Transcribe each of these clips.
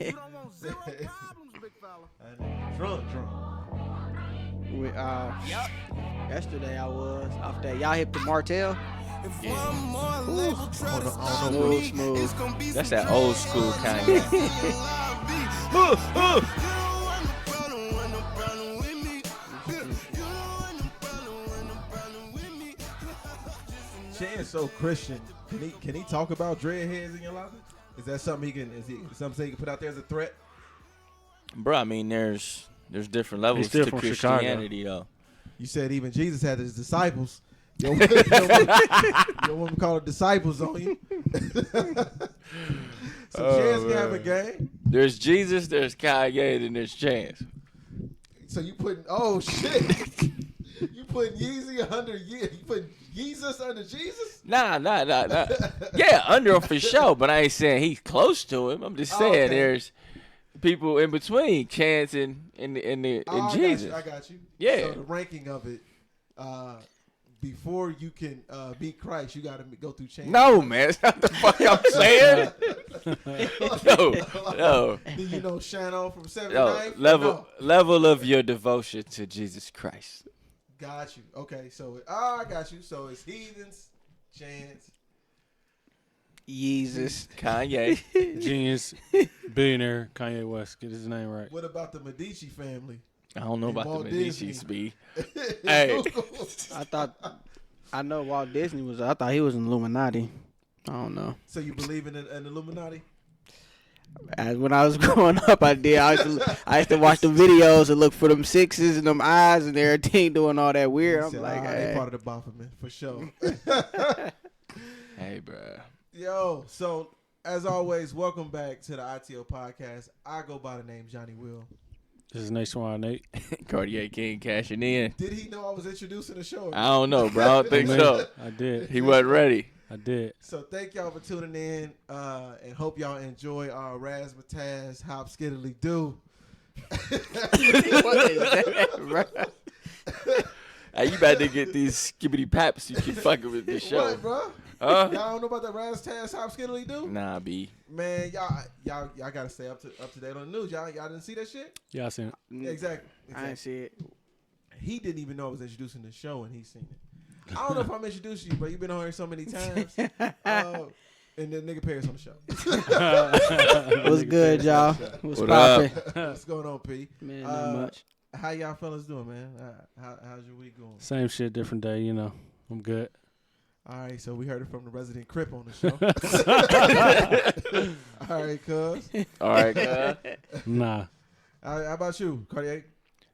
You don't want zero problems, big fella. Drunk. Yesterday I was off that. Y'all hit the Martell? Smooth. That's that old school Kanye. Chan's so Christian. Can he talk about dreadheads in your life? Is that something something he can put out there as a threat? Bro, I mean, there's different levels to Christianity, though. You said even Jesus had his disciples. Your woman called disciples on you. So Chance can have a game. There's Jesus, there's Kanye, and there's Chance. So you putting you putting Yeezy under you putting Jesus under Jesus? Nah. Yeah, under him for sure, but I ain't saying he's close to him. I'm just saying there's people in between Chance and Jesus. I got you. Yeah. So the ranking of it, before you can beat Christ, you got to go through Chance. No, man, that's not the fuck I'm saying. No. Do you know Shannon from 79? Level of your devotion to Jesus Christ. Got you. Okay, so I got you. So it's heathens, Chance, Jesus, Kanye, Genius, billionaire, Kanye West. Get his name right. What about the Medici family? I don't know about Walt the Medici's, B. Hey, I know Walt Disney was. I thought he was an Illuminati. I don't know. So you believe in an Illuminati? When I was growing up, I did. I used to watch the videos and look for them sixes and them eyes and everything doing all that weird. I'm like, they part of the Baphomet for sure. Hey, bro. Yo, so as always, welcome back to the ITO podcast. I go by the name Johnny Will. This is Nationwide Nate. Cartier King cashing in. Did he know I was introducing the show? I don't know, bro. I don't think so. I did. He wasn't ready. I did. So thank y'all for tuning in, and hope y'all enjoy our Razzmatazz Hop Skiddly Do. what is that? Hey, you about to get these skibbity paps. You keep fucking with this show. What, bro? Huh? Y'all don't know about the Razzmatazz Hop Skiddly Do? Nah, B. Man, y'all gotta stay up to date on the news. Y'all didn't see that shit? Yeah, I seen it. Exactly. I didn't see it. He didn't even know I was introducing the show, and he's seen it. I don't know if I'm introducing you, but you've been on here so many times. And the nigga Paris on the show. What's good, y'all? What's What poppin'? What's going on, P? Man, not much. How y'all fellas doing, man? How's your week going? Same shit, different day. You know, I'm good. All right, so we heard it from the resident Crip on the show. All right, cuz. All right, cuz. Nah. How about you, Cartier?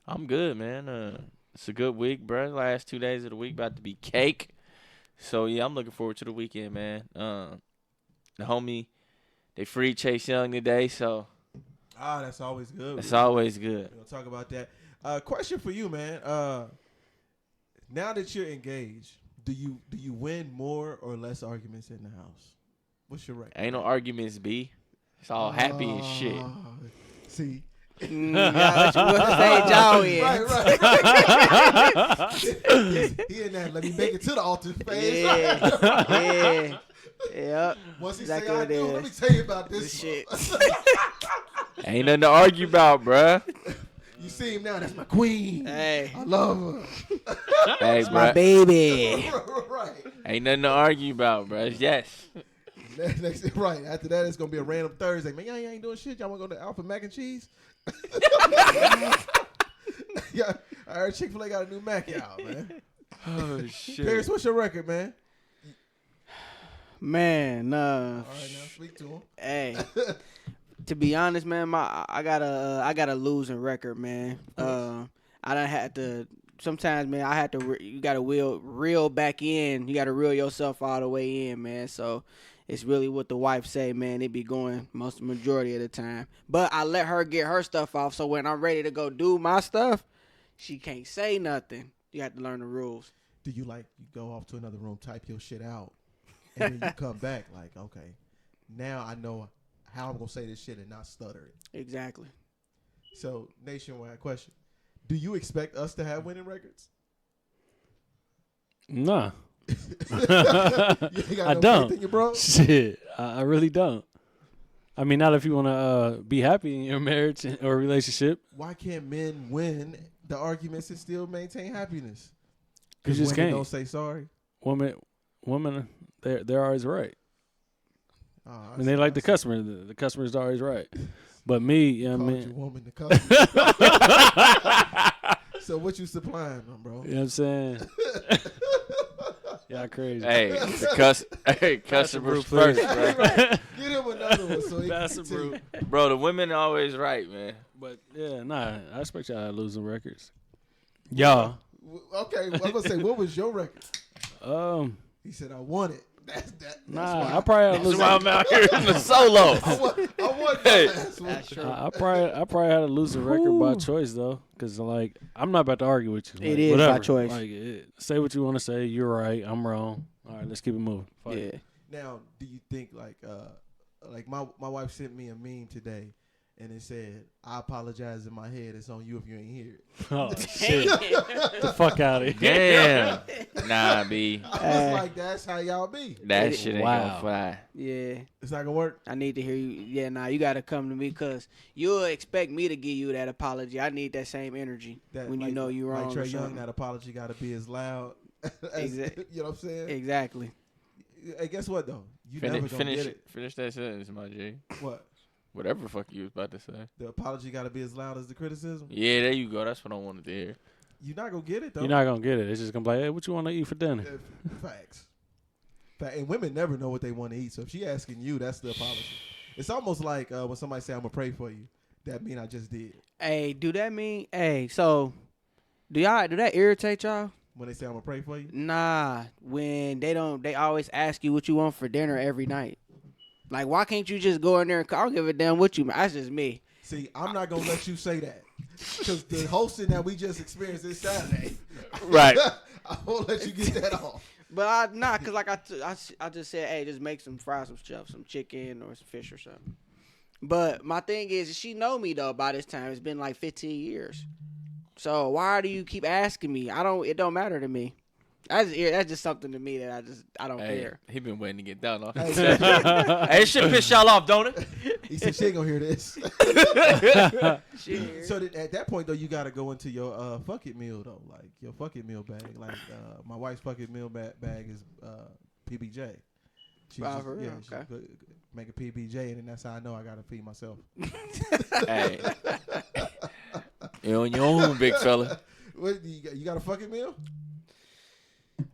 I'm good, man. It's a good week, bro. Last 2 days of the week about to be cake. So, yeah, I'm looking forward to the weekend, man. The homie, they freed Chase Young today, so. That's always good. It's always good. We'll talk about that. Question for you, man. Now that you're engaged, do you win more or less arguments in the house? What's your record? Ain't no arguments, B. It's all happy and shit. See? What stage y'all in? Right. He in that let me make it to the altar phase. Yeah. Yep. Once he Exactly say I what it do, is. let me tell you about this Shit. Ain't nothing to argue about, bruh. You see him now, that's my queen. Hey. I love her. Hey, My bruh. baby. Right. Ain't nothing to argue about, bruh. Yes. Right. After that, it's gonna be a random Thursday. Man, y'all ain't doing shit. Y'all wanna go to Alpha Mac and Cheese? Yeah, I heard Chick-fil-A got a new Mac out, man. Oh, shit. Paris, what's your record, man? Man, All right, now speak to him. hey. To be honest, man, I got a losing record, man. I done had to. Sometimes, man, I had to. You got to reel back in. You got to reel yourself all the way in, man. So it's really what the wife say, man. It be going majority of the time. But I let her get her stuff off. So when I'm ready to go do my stuff, she can't say nothing. You have to learn the rules. Do you go off to another room, type your shit out, and then you come back like, okay, now I know how I'm gonna say this shit and not stutter it. Exactly. So, nationwide question: do you expect us to have winning records? Nah. You ain't got I no don't. faith in you, bro? Shit. I really don't. I mean, not if you want to be happy in your marriage or relationship. Why can't men win the arguments and still maintain happiness? You Because just women can't. don't say sorry. Women, they're always right. Oh, And they like the customer. The customer's always right. But me, you know what I Called your mean? woman the customer. So what you supplying them, bro? You know what I'm saying? Y'all crazy. Hey, customers Brew, first, please. bro. Get him another one so he can Pass the brew. continue. Bro, the women always right, man. But yeah, nah, I expect y'all to lose some records. Y'all. Okay, I'm gonna say, what was your record? He said, I won it. That's Nah, I probably had to That's lose. why I'm out here in the solo. I won Hey. my last one. That's true. I probably had to lose a record by choice though, because like I'm not about to argue with you. It Like, is whatever. by choice. Like, say what you want to say. You're right. I'm wrong. All right, let's keep it moving. Fuck Yeah. it. Now, do you think like my wife sent me a meme today, and it said, "I apologize in my head. It's on you if you ain't hear it." Oh shit! Get the fuck out of here. Damn. Nah, B. I was like, "That's how y'all be." That shit ain't Wow. gonna fly. Yeah. It's not gonna work. I need to hear you. Yeah, nah, you got to come to me because you'll expect me to give you that apology. I need that same energy That, when you like- know you're wrong. Like or Trey Young, something. that apology got to be as loud. Exact- You know what I'm saying? Exactly. Hey, guess what though? You never gonna Finish get it. Finish that sentence, my G. What? Whatever the fuck you was about to say. The apology got to be as loud as the criticism. Yeah, there you go. That's what I wanted to hear. You're not gonna get it though. You're not gonna get it. It's just gonna be like, hey, what you want to eat for dinner? Facts. And women never know what they want to eat. So if she asking you, that's the apology. It's almost like when somebody say, "I'm gonna pray for you." That mean I just did. Hey, do that mean? Hey, so do that irritate y'all? When they say, "I'm gonna pray for you," Nah, when they don't, they always ask you what you want for dinner every night. Like, why can't you just go in there and I don't give a damn what you. That's just me. see, I'm not gonna let you say that because the hosting that we just experienced this Saturday, Right. I won't let you get that off. But cause like I just said, hey, just make some fries, some chicken or some fish or something. But my thing is, she know me though. By this time, it's been like 15 years. So why do you keep asking me? It don't matter to me. That's just something to me that I don't Hey, care. he been waiting to get down off. Hey, Hey, this shit piss y'all off, don't it? he said she ain't gonna hear this. Shit. So at that point though, you gotta go into your fuck it meal though, like your fuck it meal bag. Like my wife's fuck it meal bag is PBJ. She Oh, for real? she Okay. make a PBJ, and then that's how I know I gotta feed myself. Hey. You're on your own, big fella. What you got a fucking meal?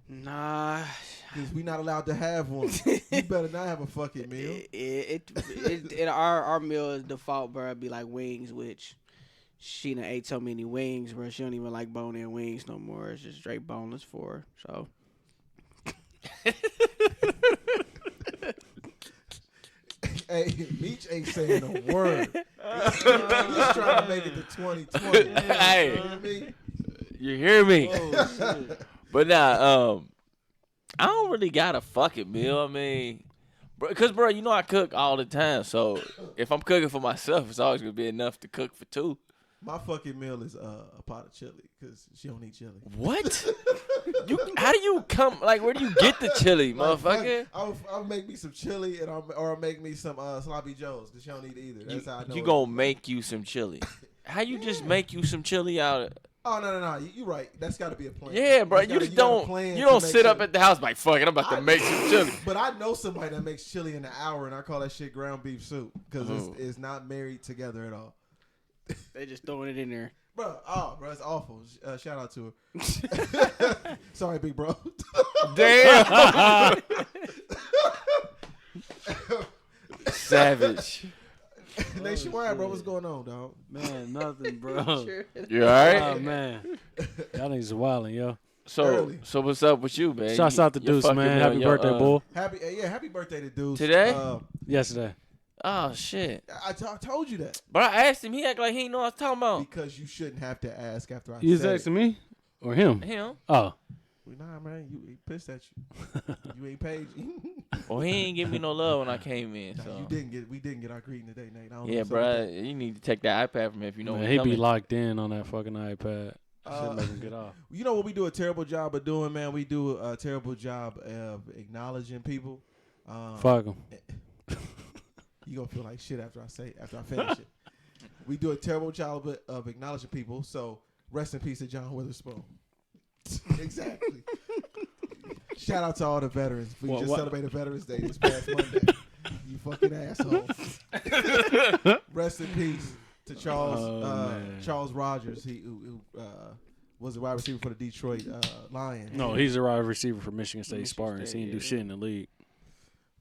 Nah. Because we not allowed to have one. You better not have a fucking meal. Our meal is default, bro. It'd be like wings, which she done ate so many wings, bro. She don't even like bone-in wings no more. It's just straight boneless for her. So Hey, Meech ain't saying a word. He's trying to make it to 2020. Hey. You know what I mean? You hear me? Oh, But nah, I don't really got a fucking meal. I mean, because bro, you know I cook all the time. So if I'm cooking for myself, it's always gonna be enough to cook for two. My fucking meal is a pot of chili because she don't eat chili. What? How do you come? Like, where do you get the chili, motherfucker? I'll make me some chili or I'll make me some sloppy joes because she don't eat either. That's how I know. You gonna make you some chili? How you just make you some chili out of? Oh no! You right. That's got to be a plan. Yeah, bro. You just don't. You don't sit up at the house like, fuck it, I'm about to make some chili. But I know somebody that makes chili in an hour, and I call that shit ground beef soup because Oh. it's not married together at all. they just throwing it in there. Bro, it's awful. Shout out to her. Sorry, big bro. Damn. Savage. Nationwide, bro. What's going on, dog? Man, nothing, bro. You alright? Oh man, y'all niggas wildin', yo. So what's up with you, man? Shouts out to Your Deuce, fucking man. meal, Happy your, birthday, boy. Happy birthday to Deuce. Today? Yesterday. Oh shit! I told you that But I asked him. He act like he ain't know what I was talking about. because you shouldn't have to ask after I You was said asking me or him? Him? Oh, it. Nah, man, he pissed at you. You ain't paid. Well, he ain't give me no love when I came in. Nah, So we didn't get our greeting today, Nate. I don't know yeah, what's up with bro, that. you need to take that iPad from him if you know man, when he coming. be locked in on that fucking iPad. Uh, Should make him get off. You know what we do a terrible job of doing, man? We do a terrible job of acknowledging people. Fuck him. You gonna feel like shit after I finish it. We do a terrible job of acknowledging people. So rest in peace to John Witherspoon. Exactly. Shout out to all the veterans. We just celebrated Veterans Day this past Monday. You fucking asshole. Rest in peace to Charles Rogers. Who was a wide receiver for the Detroit Lions. No, he's a wide receiver for Michigan State Spartans. He didn't do shit in the league.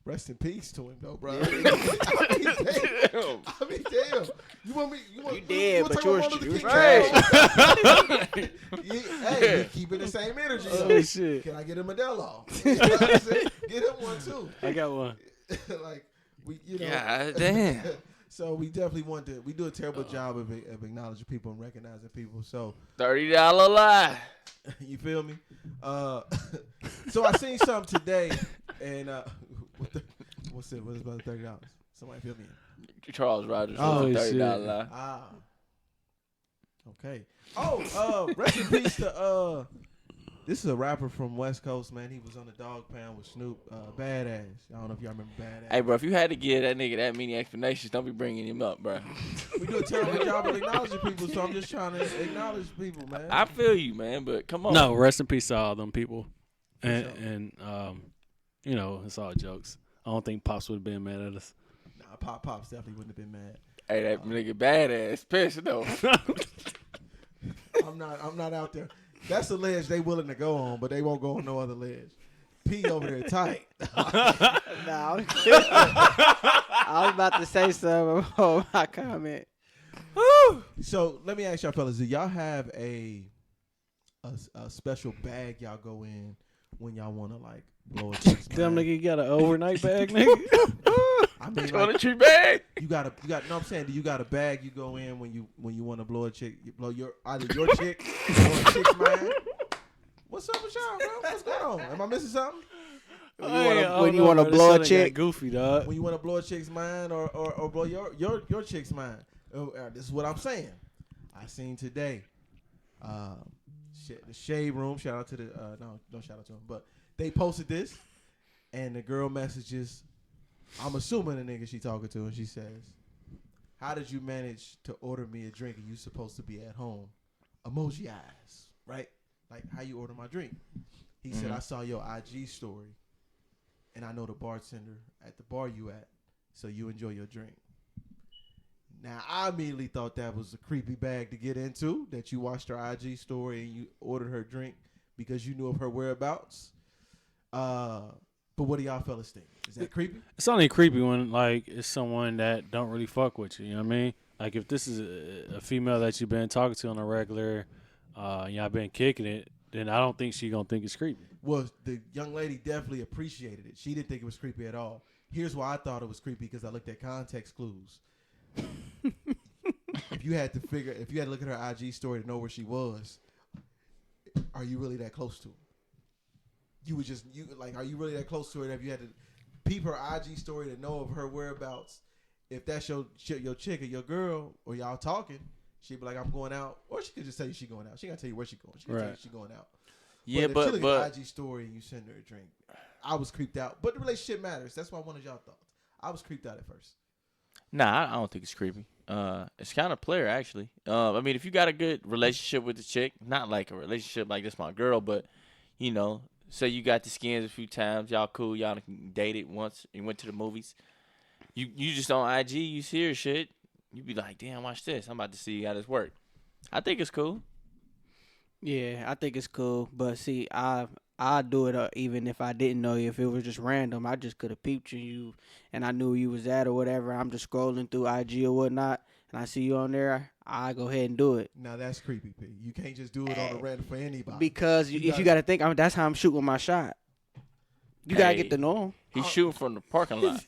Rest in peace to him, though, bro. I mean, damn. You want me? You dead, but yours right. Hey, we keeping the same energy. Oh, shit. Can I get a Modelo? You know what I'm saying? Get him one, too. I got one. Like, you know. God damn. So we definitely we do a terrible job of acknowledging people and recognizing people. So $30 lie. you feel me? So I seen something today, and what's about $30? Somebody fill me in. Charles Rogers. Oh, $30 lie. Ah. Okay. Oh, rest in peace to this is a rapper from West Coast, man. He was on the Dog Pound with Snoop, Badass. I don't know if y'all remember Badass. Hey, bro, if you had to give that nigga that many explanations, don't be bringing him up, bro. We do a terrible job of acknowledging people, so I'm just trying to acknowledge people, man. I feel you, man, but come on. No, rest in peace to all them people. And you know, it's all jokes. I don't think Pops would have been mad at us. Nah, Pops definitely wouldn't have been mad. Hey, that nigga Badass pissed though. I'm not out there. That's a ledge they willing to go on, but they won't go on no other ledge. P over there tight. Nah, I was about to say something before my comment. So let me ask y'all fellas, do y'all have a special bag y'all go in when y'all want to like blow a chick's Damn, mind? nigga, you got an overnight bag, nigga? I mean, Toiletry bag. you got no, I'm saying, do you got a bag you go in when you want to blow a chick, you blow either your chick or a chick's mind? What's up with y'all, bro? What's going on? Am I missing something? When you wanna blow a chick? Goofy, dog. When you want to blow a chick's mind or blow your chick's mind? This is what I'm saying. I seen today, the Shade Room. Shout out to the no shout out to them, but they posted this, and the girl messages. I'm assuming the nigga she talking to, and she says, "How did you manage to order me a drink and you supposed to be at home?" Emoji eyes, right? Like, how you order my drink? He said, "I saw your IG story, and I know the bartender at the bar you at, so you enjoy your drink." Now, I immediately thought that was a creepy bag to get into, that you watched her IG story and you ordered her drink because you knew of her whereabouts. But what do y'all fellas think? Is that creepy? It's only creepy when like it's someone that don't really fuck with you. You know what I mean? Like if this is a female that you've been talking to on a regular, y'all been kicking it, then I don't think she gonna think it's creepy. Well, the young lady definitely appreciated it. She didn't think it was creepy at all. Here's why I thought it was creepy, because I looked at context clues. If you had to look at her IG story to know where she was, are you really that close to her? Are you really that close to her that if you had to peep her IG story to know of her whereabouts, if that's your chick or your girl or y'all talking, she'd be like, I'm going out. Or she could just tell you she going out. She got to tell you where she going. She can tell you she going out. Yeah, but if but she look at the IG story and you send her a drink, I was creeped out. But the relationship matters. That's why one of y'all thought. I was creeped out at first. Nah, I don't think it's creepy. It's kind of player actually. I mean, if you got a good relationship with the chick, not like a relationship like this my girl, but you know, say you got the skins a few times, y'all cool, y'all dated once, and went to the movies. You just on IG, you see her shit, you be like, damn, watch this. I'm about to see how this work. I think it's cool. Yeah, I think it's cool, but see, I do it even if I didn't know you. If it was just random, I just could have peeped you, and I knew you was at or whatever. I'm just scrolling through IG or whatnot, and I see you on there. I go ahead and do it. Now that's creepy, P. You can't just do it on a random for anybody. Because if you got to think, that's how I'm shooting my shot. You gotta get to know him. He's shooting from the parking lot.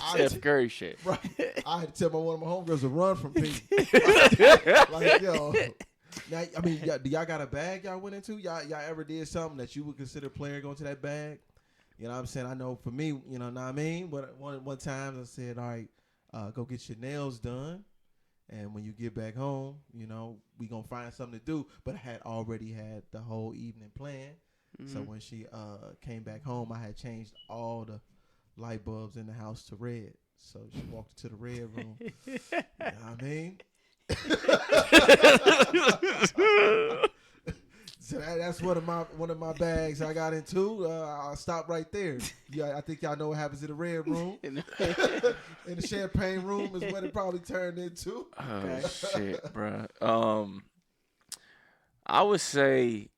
Steph Curry shit. Right. I had to tell one of my homegirls to run from P. Like, yo. Now, I mean, do y'all got a bag y'all went into? Y'all ever did something that you would consider player going to that bag? You know what I'm saying? I know for me, you know what I mean? But one time I said, all right, go get your nails done. And when you get back home, you know, we going to find something to do. But I had already had the whole evening planned. Mm-hmm. So when she came back home, I had changed all the light bulbs in the house to red. So she walked into the red room. You know what I mean? So that's one of my bags I got into. I'll stop right there. Yeah, I think y'all know what happens in the red room. In the champagne room is what it probably turned into. Oh shit, bro. I would say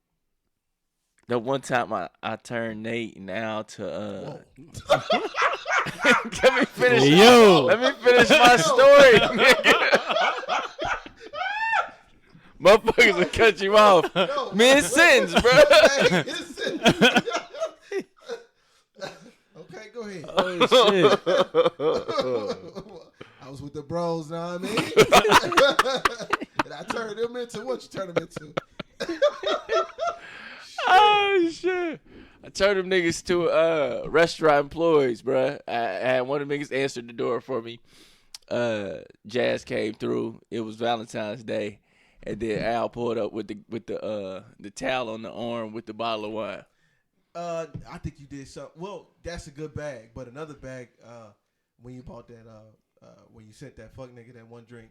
the one time I turned Nate and Al to let me finish. Yo. Let me finish my story, nigga. Motherfuckers will cut you off. No, Mid sentence, bro. Okay, go ahead. Oh shit. I was with the bros, know what I mean? And I turned them into what you turn them into. Oh shit! I turned them niggas to restaurant employees, bruh. I had one of them niggas answered the door for me. Jazz came through. It was Valentine's Day, and then Al pulled up with the towel on the arm with the bottle of wine. I think you did something. Well, that's a good bag, but another bag. When you bought that, when you sent that fuck nigga that one drink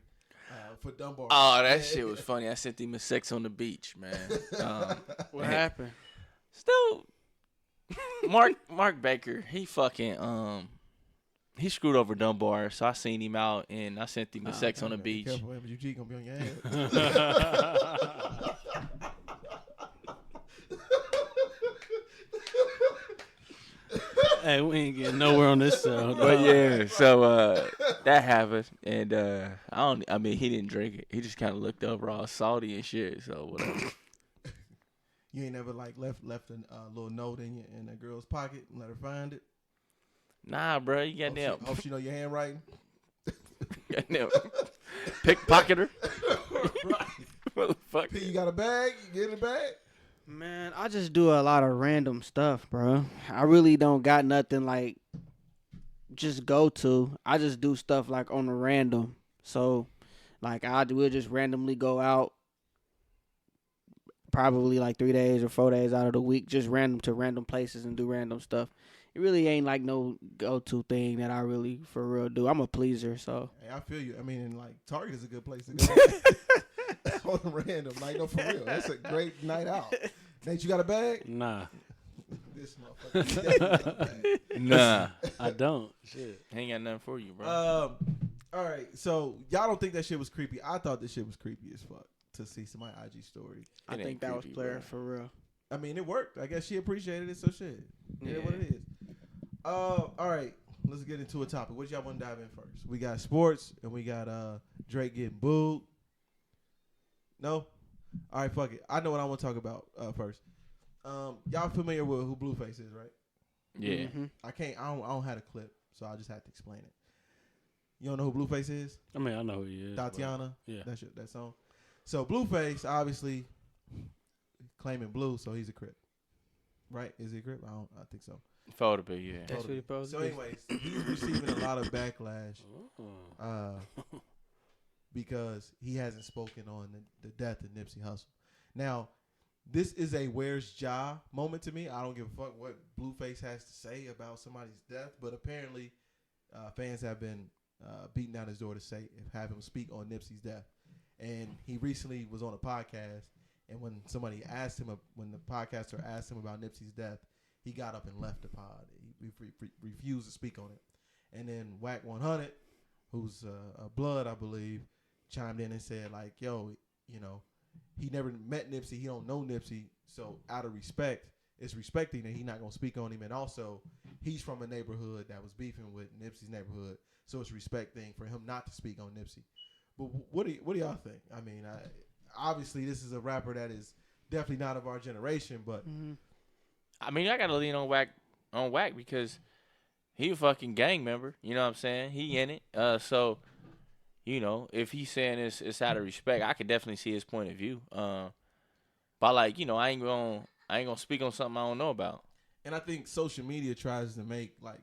for Dunbar. Oh, that shit was funny. I sent him a sex on the beach, man. What happened? Still, Mark Baker, he fucking he screwed over Dunbar, so I seen him out and I sent him a sex on the beach. Careful, man, but you gonna be on your ass. Hey, we ain't getting nowhere on this show. But yeah, so that happened, and I mean, he didn't drink it. He just kind of looked over all salty and shit. So whatever. You ain't never like left a little note in a girl's pocket and let her find it. Nah, bro, you goddamn, Hope she know your handwriting. goddamn pickpocketer. Right. Motherfucker. You got a bag? You get in a bag? Man, I just do a lot of random stuff, bro. I really don't got nothing like just go to. I just do stuff like on the random. So, like we'll just randomly go out, probably like 3 days or 4 days out of the week, just random to random places and do random stuff. It really ain't like no go-to thing that I really for real do. I'm a pleaser, so. Hey, I feel you. I mean, and like Target is a good place to go. On random, like no, for real. That's a great night out. Nate, you got a bag? Nah, This motherfucker. Nah, I don't. Shit. ain't got nothing for you, bro. All right. So y'all don't think that shit was creepy? I thought this shit was creepy as fuck to see somebody's IG story. I It think ain't that was creepy, player bro. for real. I mean, it worked. I guess she appreciated it. So shit. It is what Yeah. it is. All right. Let's get into a topic. What y'all want to dive in first? We got sports and we got Drake getting booed. No? All right, fuck it. I know what I want to talk about first. Y'all familiar with who Blueface is, right? Yeah. Mhm. I don't have a clip, so I just have to explain it. You don't know who Blueface is? I mean, I know who he is. but- Tatiana? Yeah. That's that song. So Blueface, obviously, claiming blue, so he's a Crip. Right? Is he a Crip? I think so. Photo be, yeah. That's what he supposed So to be. anyways, he's receiving a lot of backlash Oh. because he hasn't spoken on the death of Nipsey Hussle. Now, this is a where's Ja moment to me. I don't give a fuck what Blueface has to say about somebody's death, but apparently fans have been beating down his door to have him speak on Nipsey's death. And he recently was on a podcast, and when somebody asked him, when the podcaster asked him about Nipsey's death, he got up and left the pod. He refused to speak on it. And then Whack 100, who's a Blood, I believe, chimed in and said, like, yo, you know, he never met Nipsey. He don't know Nipsey. So out of respect, it's respecting that he not going to speak on him. And also, he's from a neighborhood that was beefing with Nipsey's neighborhood. So it's a respect thing for him not to speak on Nipsey. But what do y'all think? I mean, obviously, this is a rapper that is definitely not of our generation, but Mhm. I mean, I gotta lean on Whack because he a fucking gang member. You know what I'm saying? He in it. So, you know, if he's saying it's out of respect, I could definitely see his point of view. But like, you know, I ain't gonna speak on something I don't know about. and I think social media tries to make like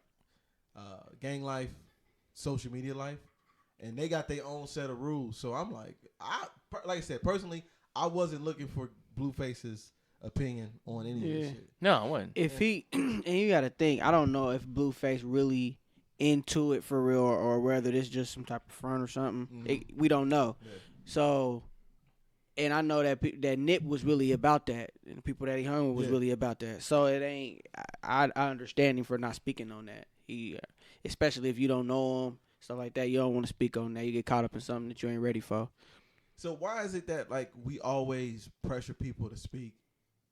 gang life social media life, and they got their own set of rules. So I'm like I said, personally, I wasn't looking for Blueface's opinion on any of this Yeah. shit. No, I wasn't. If he and you got to think, I don't know if Blueface really into it for real or whether this just some type of front or something. Mhm. We don't know. Yeah. So, and I know that that Nip was really about that, and the people that he hung with was Yeah. really about that. So it ain't. I understand him for not speaking on that. He, especially if you don't know him, stuff like that. You don't want to speak on that. You get caught up in something that you ain't ready for. So why is it that like we always pressure people to speak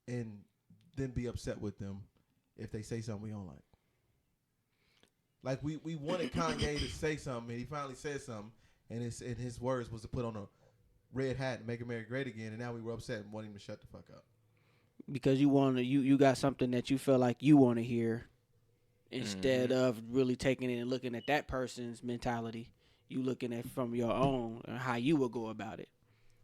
and then be upset with them if they say something we don't like? Like we wanted Kanye to say something and he finally said something and his words was to put on a red hat and make America great again, and now we were upset and want him to shut the fuck up. Because you got something that you feel like you want to hear instead of really taking it and looking at that person's mentality. You looking at from your own and how you would go about it.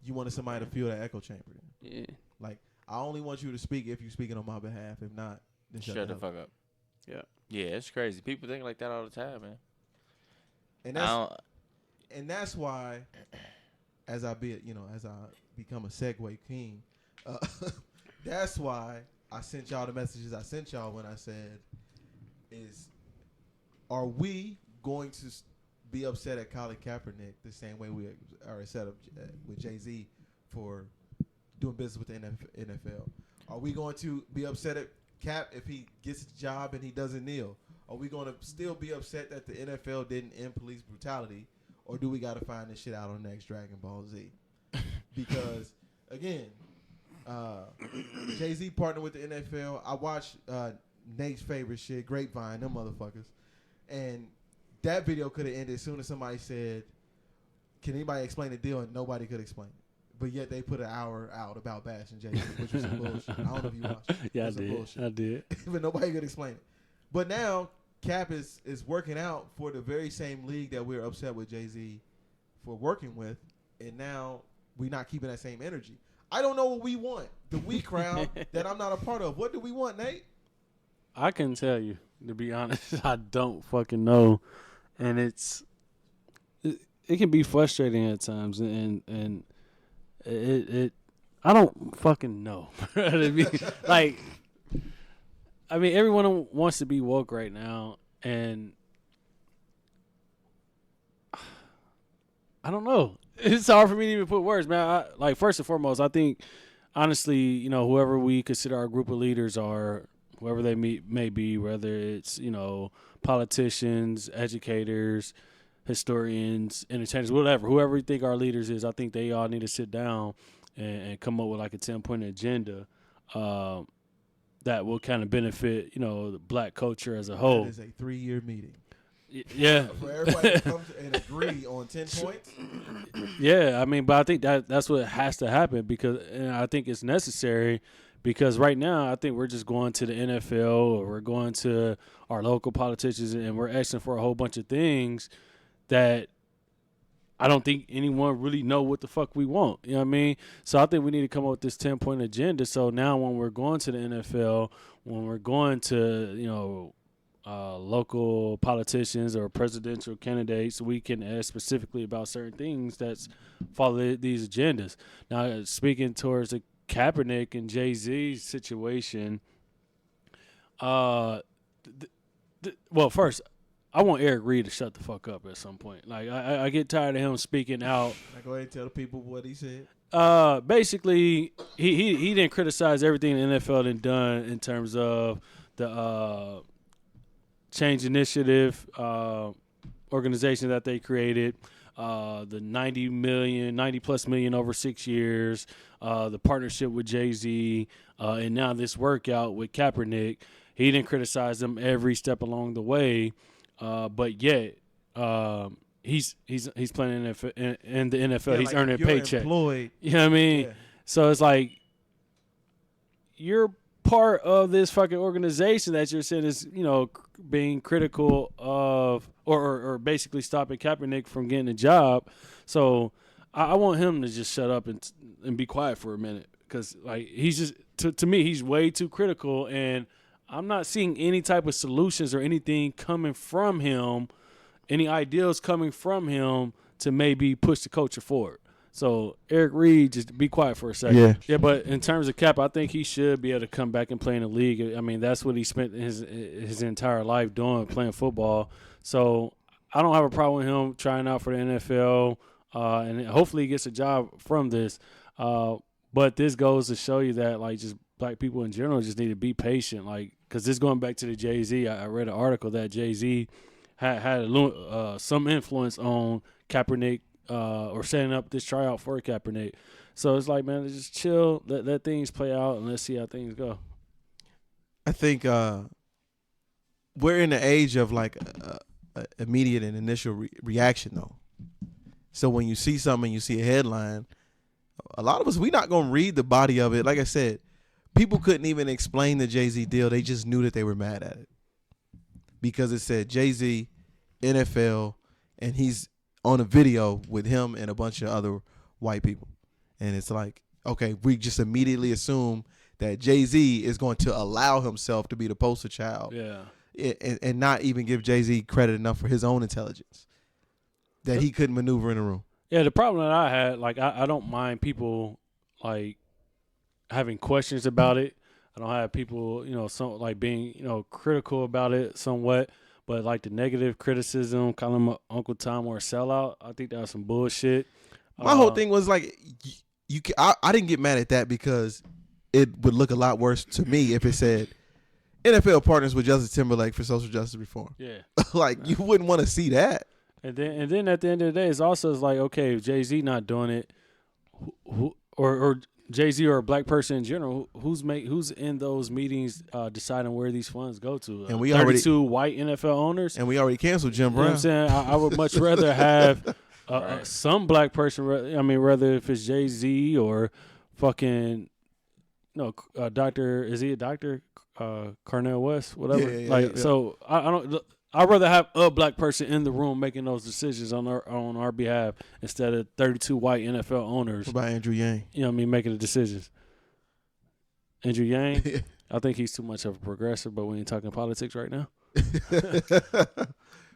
You wanted somebody to feel that echo chamber. Yeah. Like, I only want you to speak if you're speaking on my behalf. If not, then Shut the fuck up. Yeah. Yeah, it's crazy. People think like that all the time, man. And that's why, as I become a segue king, that's why I sent y'all the messages I sent y'all when I said, are we going to be upset at Colin Kaepernick the same way we are upset with Jay-Z for doing business with the NFL? Are we going to be upset at Cap if he gets a job and he doesn't kneel? Are we going to still be upset that the NFL didn't end police brutality? Or do we got to find this shit out on next Dragon Ball Z? Because, again, Jay-Z partnered with the NFL. I watched Nate's favorite shit, Grapevine, them motherfuckers. And that video could have ended as soon as somebody said, can anybody explain the deal? And nobody could explain it. But yet they put an hour out about bashing Jay-Z, which was some bullshit. I don't know if you watched it. Yeah, It was some I did. but nobody could explain it. But now Cap is working out for the very same league that we're upset with Jay-Z for working with, and now we're not keeping that same energy. I don't know what we want. The we crowd that I'm not a part of. What do we want, Nate? I can tell you, to be honest, I don't fucking know, and it can be frustrating at times, and it I don't fucking know. Like, I mean, everyone wants to be woke right now, and I don't know. It's hard for me to even put words, man. Like, first and foremost, I think, honestly, whoever we consider our group of leaders are, whoever they may be, whether it's, politicians, educators, historians, entertainers, whoever we think our leaders is, I think they all need to sit down and come up with like a 10-point agenda that will kind of benefit, the black culture as a whole. It is a 3-year meeting. Yeah. For everybody to come and agree on 10 points. Yeah, I mean, but I think that's what has to happen and I think it's necessary because right now I think we're just going to the NFL or we're going to our local politicians and we're asking for a whole bunch of things that I don't think anyone really know what the fuck we want. You know what I mean? So I think we need to come up with this 10-point agenda. So now when we're going to the NFL, when we're going to, local politicians or presidential candidates, we can ask specifically about certain things that's follow these agendas. Now, speaking towards the Kaepernick and Jay-Z situation, well, first, I want Eric Reed to shut the fuck up at some point. Like, I get tired of him speaking out. Now go ahead and tell the people what he said. Basically, he didn't criticize everything the NFL had done in terms of the Change Initiative organization that they created, the 90 plus million over 6 years, the partnership with Jay-Z, and now this workout with Kaepernick. He didn't criticize them every step along the way, but yet he's playing in the NFL. Yeah, he's like earning a you're paycheck. Employed. You know what I mean? Yeah. So it's like you're part of this fucking organization that you're saying is, being critical of or basically stopping Kaepernick from getting a job. So I want him to just shut up and be quiet for a minute because, like, he's just to me he's way too critical, and I'm not seeing any type of solutions or anything coming from him, any ideals coming from him to maybe push the culture forward. So Eric Reed, just be quiet for a second. Yeah. But in terms of Cap, I think he should be able to come back and play in the league. I mean, that's what he spent his entire life doing, playing football. So I don't have a problem with him trying out for the NFL, and hopefully he gets a job from this. But this goes to show you that, like, just black people in general just need to be patient. Like, because this going back to the Jay-Z, I read an article that Jay-Z had some influence on Kaepernick or setting up this tryout for Kaepernick. So it's like, man, just chill, let things play out, and let's see how things go. I think we're in the age of like immediate and initial reaction though. So when you see something, you see a headline, a lot of us, we not going to read the body of it. Like I said, people couldn't even explain the Jay-Z deal. They just knew that they were mad at it because it said Jay-Z, NFL, and he's on a video with him and a bunch of other white people. And it's like, okay, we just immediately assume that Jay-Z is going to allow himself to be the poster child. Yeah. And not even give Jay-Z credit enough for his own intelligence that he couldn't maneuver in a room. Yeah, the problem that I had, like, I don't mind people, like, having questions about it. I don't have people, being, critical about it somewhat. But, like, the negative criticism, calling him Uncle Tom or a sellout, I think that was some bullshit. My whole thing was, like, I didn't get mad at that because it would look a lot worse to me if it said, NFL partners with Justin Timberlake for social justice reform. Yeah. Like, you wouldn't want to see that. And then at the end of the day, it's also like, okay, if Jay-Z not doing it, or Jay-Z or a black person in general, who's in those meetings deciding where these funds go to? And we 32 white NFL owners. And we already canceled Jim You know what Brown. I'm saying? I would much rather have some black person. I mean, whether if it's Jay-Z or fucking doctor. Is he a doctor? Cornel West, whatever. Yeah. So I don't. I'd rather have a black person in the room making those decisions on our behalf instead of 32 white NFL owners. What about Andrew Yang? You know what I mean, making the decisions. Andrew Yang, I think he's too much of a progressive, but we ain't talking politics right now.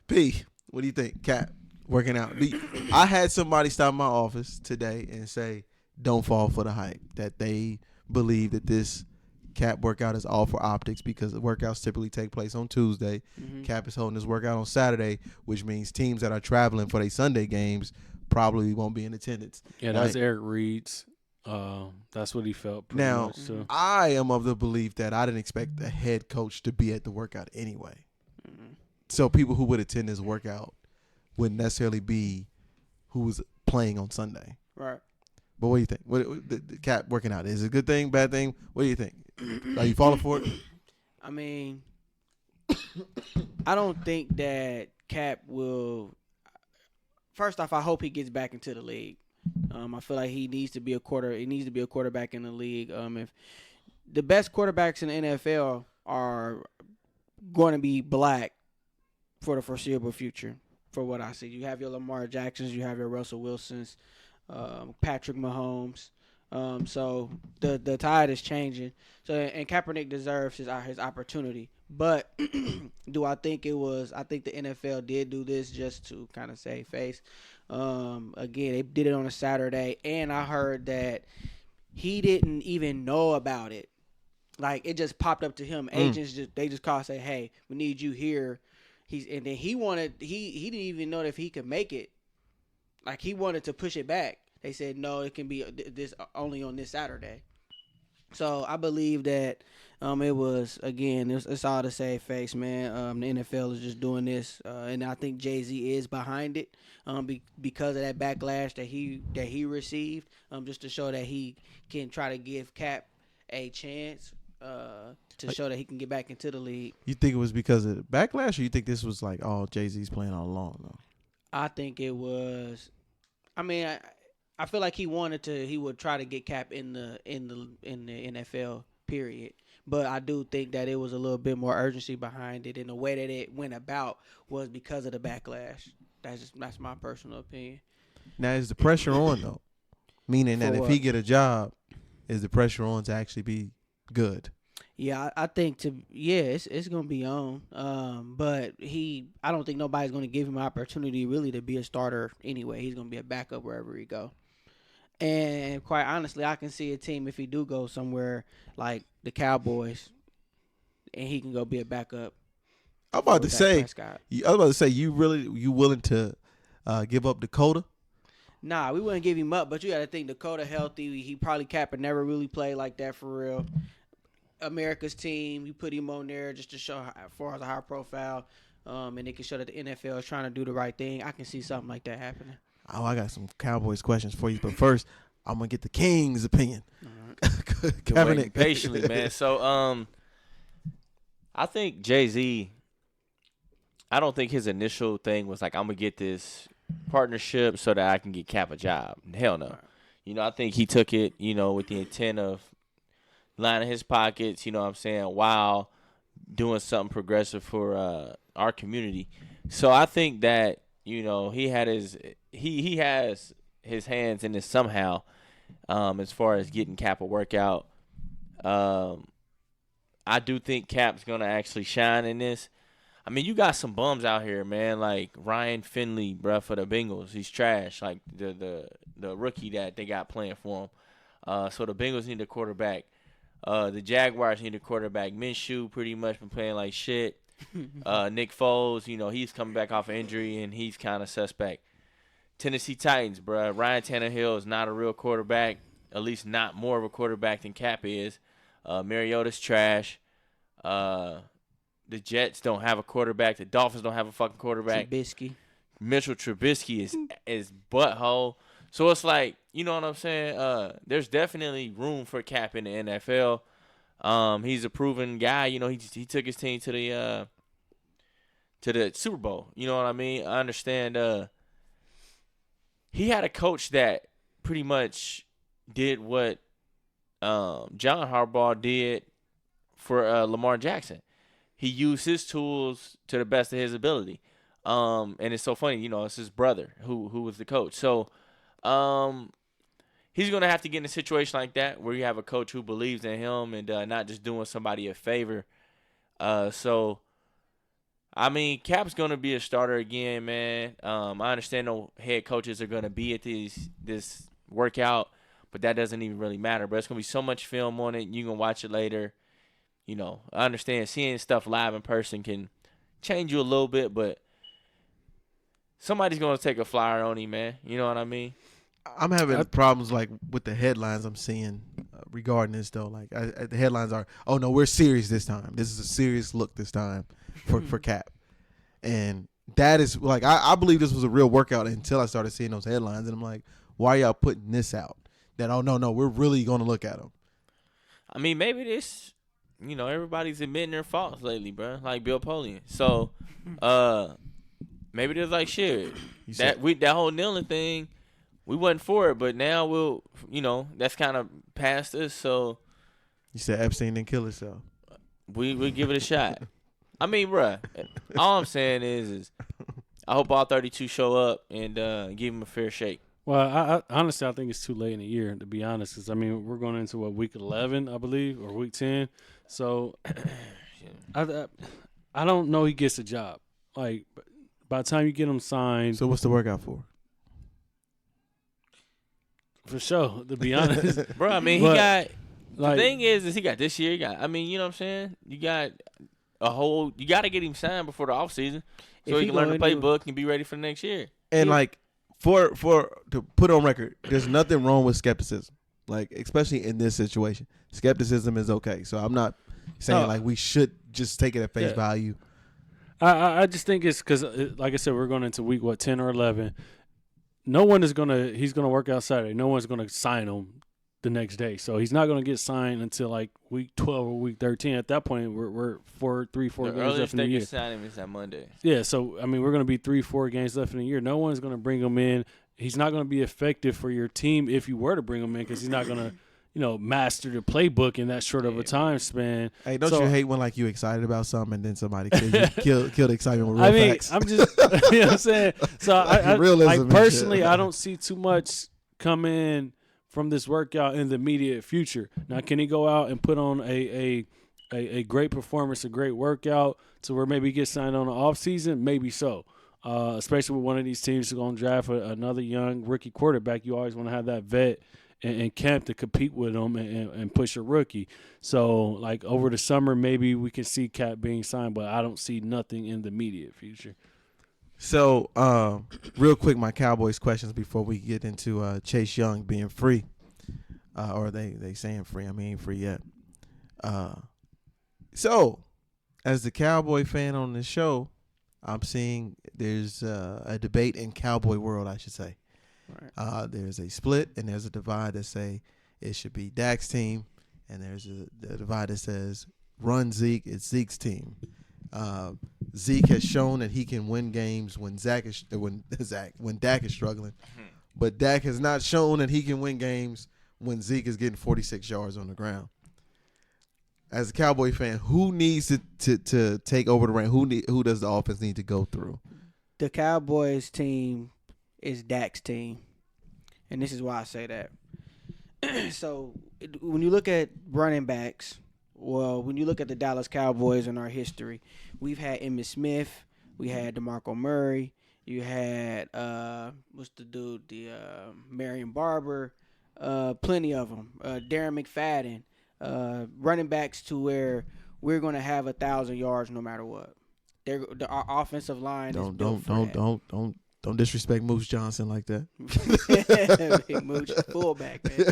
P, what do you think? Cap, working out. I had somebody stop my office today and say, don't fall for the hype, that they believe that this Cap workout is all for optics because the workouts typically take place on Tuesday. Mm-hmm. Cap is holding this workout on Saturday, which means teams that are traveling for their Sunday games probably won't be in attendance. Yeah, that's Eric Reed's. That's what he felt. Now, much, so. I am of the belief that I didn't expect the head coach to be at the workout anyway. Mm-hmm. So people who would attend this workout wouldn't necessarily be who was playing on Sunday. Right. But what do you think? What the Cap working out, is it a good thing, bad thing? What do you think? Are you falling for it? I mean, I don't think that Cap will. First off, I hope he gets back into the league. I feel like he needs to be a quarterback in the league. If the best quarterbacks in the NFL are going to be black for the foreseeable future, for what I see, you have your Lamar Jacksons, you have your Russell Wilsons, Patrick Mahomes. So the tide is changing. So and Kaepernick deserves his opportunity. But do I think I think the NFL did do this just to kind of save face. Again, they did it on a Saturday, and I heard that he didn't even know about it. Like, it just popped up to him. Agents just call and say, "Hey, we need you here." And then he didn't even know if he could make it. Like, he wanted to push it back. They said, no, it can be this only on this Saturday. So I believe that it was, again, it's all to save face, man. The NFL is just doing this, and I think Jay-Z is behind it because of that backlash that he received, just to show that he can try to give Cap a chance to show that he can get back into the league. You think it was because of the backlash, or you think this was like all Jay-Z's playing all along, though? I think it was. I mean, I feel like he would try to get Cap in the NFL, period. But I do think that it was a little bit more urgency behind it, and the way that it went about was because of the backlash. That's my personal opinion. Now, is the pressure on, though? Meaning that if he get a job, is the pressure on to actually be good? Yeah, I think it's gonna be on. But I don't think nobody's gonna give him an opportunity really to be a starter anyway. He's gonna be a backup wherever he go. And quite honestly, I can see a team if he do go somewhere like the Cowboys, and he can go be a backup. I'm about to with Dak say. Prescott. I was about to say you willing to give up Dakota? Nah, we wouldn't give him up, but you got to think Dakota healthy. He probably Capper never really played like that for real. America's team, you put him on there just to show as far as a high profile, and it can show that the NFL is trying to do the right thing. I can see something like that happening. Oh, I got some Cowboys questions for you, but first I'm gonna get the King's opinion. Been Kevin, waiting patiently, man. So, I think Jay-Z, I don't think his initial thing was like, I'm gonna get this partnership so that I can get Cap a job. Hell no. You know, I think he took it, you know, with the intent of lining his pockets, you know what I'm saying, while doing something progressive for our community. So I think that, you know, he has his hands in this somehow, as far as getting Cap a workout. I do think Cap's gonna actually shine in this. I mean, you got some bums out here, man, like Ryan Finley, bruh, for the Bengals. He's trash, like the rookie that they got playing for him. So the Bengals need a quarterback. The Jaguars need a quarterback. Minshew pretty much been playing like shit. Nick Foles, you know, he's coming back off an injury, and he's kind of suspect. Tennessee Titans, bruh. Ryan Tannehill is not a real quarterback, at least not more of a quarterback than Cap is. Mariota's trash. The Jets don't have a quarterback. The Dolphins don't have a fucking quarterback. Trubisky. Mitchell Trubisky is butthole. So it's like, you know what I'm saying? There's definitely room for Cap in the NFL. He's a proven guy. You know, he took his team to the Super Bowl. You know what I mean? I understand. He had a coach that pretty much did what John Harbaugh did for Lamar Jackson. He used his tools to the best of his ability. And it's so funny, you know, it's his brother who was the coach. So he's going to have to get in a situation like that where you have a coach who believes in him and not just doing somebody a favor. So, I mean, Cap's going to be a starter again, man. I understand no head coaches are going to be at this workout, but that doesn't even really matter. But it's going to be so much film on it. You can watch it later. You know, I understand seeing stuff live in person can change you a little bit, but somebody's going to take a flyer on him, man. You know what I mean? I'm having problems like with the headlines I'm seeing regarding this though. Like the headlines are, "Oh no, we're serious this time. This is a serious look this time for Cap," and that is like I believe this was a real workout until I started seeing those headlines, and I'm like, why are y'all putting this out? That no, we're really going to look at him. I mean, maybe this. You know, everybody's admitting their faults lately, bro. Like Bill Polian. So, maybe there's like shit. That whole kneeling thing, we wasn't for it, but now we'll, you know, that's kind of past us. So, you said Epstein didn't kill himself. We give it a shot. I mean, bro, all I'm saying is I hope all 32 show up and give him a fair shake. Well, I honestly, I think it's too late in the year, to be honest. Because, I mean, we're going into, week 11, I believe, or week 10. So, I don't know he gets a job. Like, by the time you get him signed. So, what's the workout for? For sure, to be honest. Bro, I mean, he got – the thing is he got this year. He got – I mean, you know what I'm saying? You got you got to get him signed before the offseason so he can learn the playbook and be ready for the next year. And, like, For to put on record, there's nothing wrong with skepticism, like especially in this situation. Skepticism is okay. So I'm not saying like we should just take it at face value. I just think it's because, like I said, we're going into week 10 or 11. No one is he's gonna work out Saturday. No one's gonna sign him the next day. So he's not gonna get signed until like week 12 or week 13. At that point, we're 4 games left in the year. The earliest they can sign him is that Monday. Yeah, so I mean, we're gonna be 3-4 games left in the year. No one's gonna bring him in. He's not gonna be effective for your team if you were to bring him in because he's not gonna, you know, master the playbook in that short of a time span. Hey, don't you hate when like you excited about something and then somebody kill the excitement with real facts? I'm just, you know what I'm saying. So I personally, I don't see too much come in from this workout in the immediate future. Now, can he go out and put on a great performance, a great workout to where maybe he gets signed on the off season? Maybe so. especially with one of these teams who's going to draft another young rookie quarterback. You always want to have that vet in camp to compete with them and push a rookie. So, like, over the summer, maybe we can see Cap being signed, but I don't see nothing in the immediate future. So, real quick, my Cowboys questions before we get into Chase Young being free. Or they saying free. I mean, ain't free yet. So, as the Cowboy fan on this show, I'm seeing there's a debate in Cowboy world, I should say. Right. There's a split and there's a divide that say it should be Dak's team, and there's a divide that says run Zeke, it's Zeke's team. Zeke has shown that he can win games when Dak is struggling, but Dak has not shown that he can win games when Zeke is getting 46 yards on the ground. As a Cowboy fan, who needs to take over the reign? Who does the offense need to go through? The Cowboys team is Dak's team, and this is why I say that. So when you look at running backs, when you look at the Dallas Cowboys in our history, we've had Emmitt Smith, we had DeMarco Murray, you had what's the dude, Marion Barber, plenty of them, Darren McFadden, running backs to where we're going to have 1,000 yards no matter what. Our offensive line is built for that. Don't disrespect Moose Johnson like that. Big Mooch, fullback, man.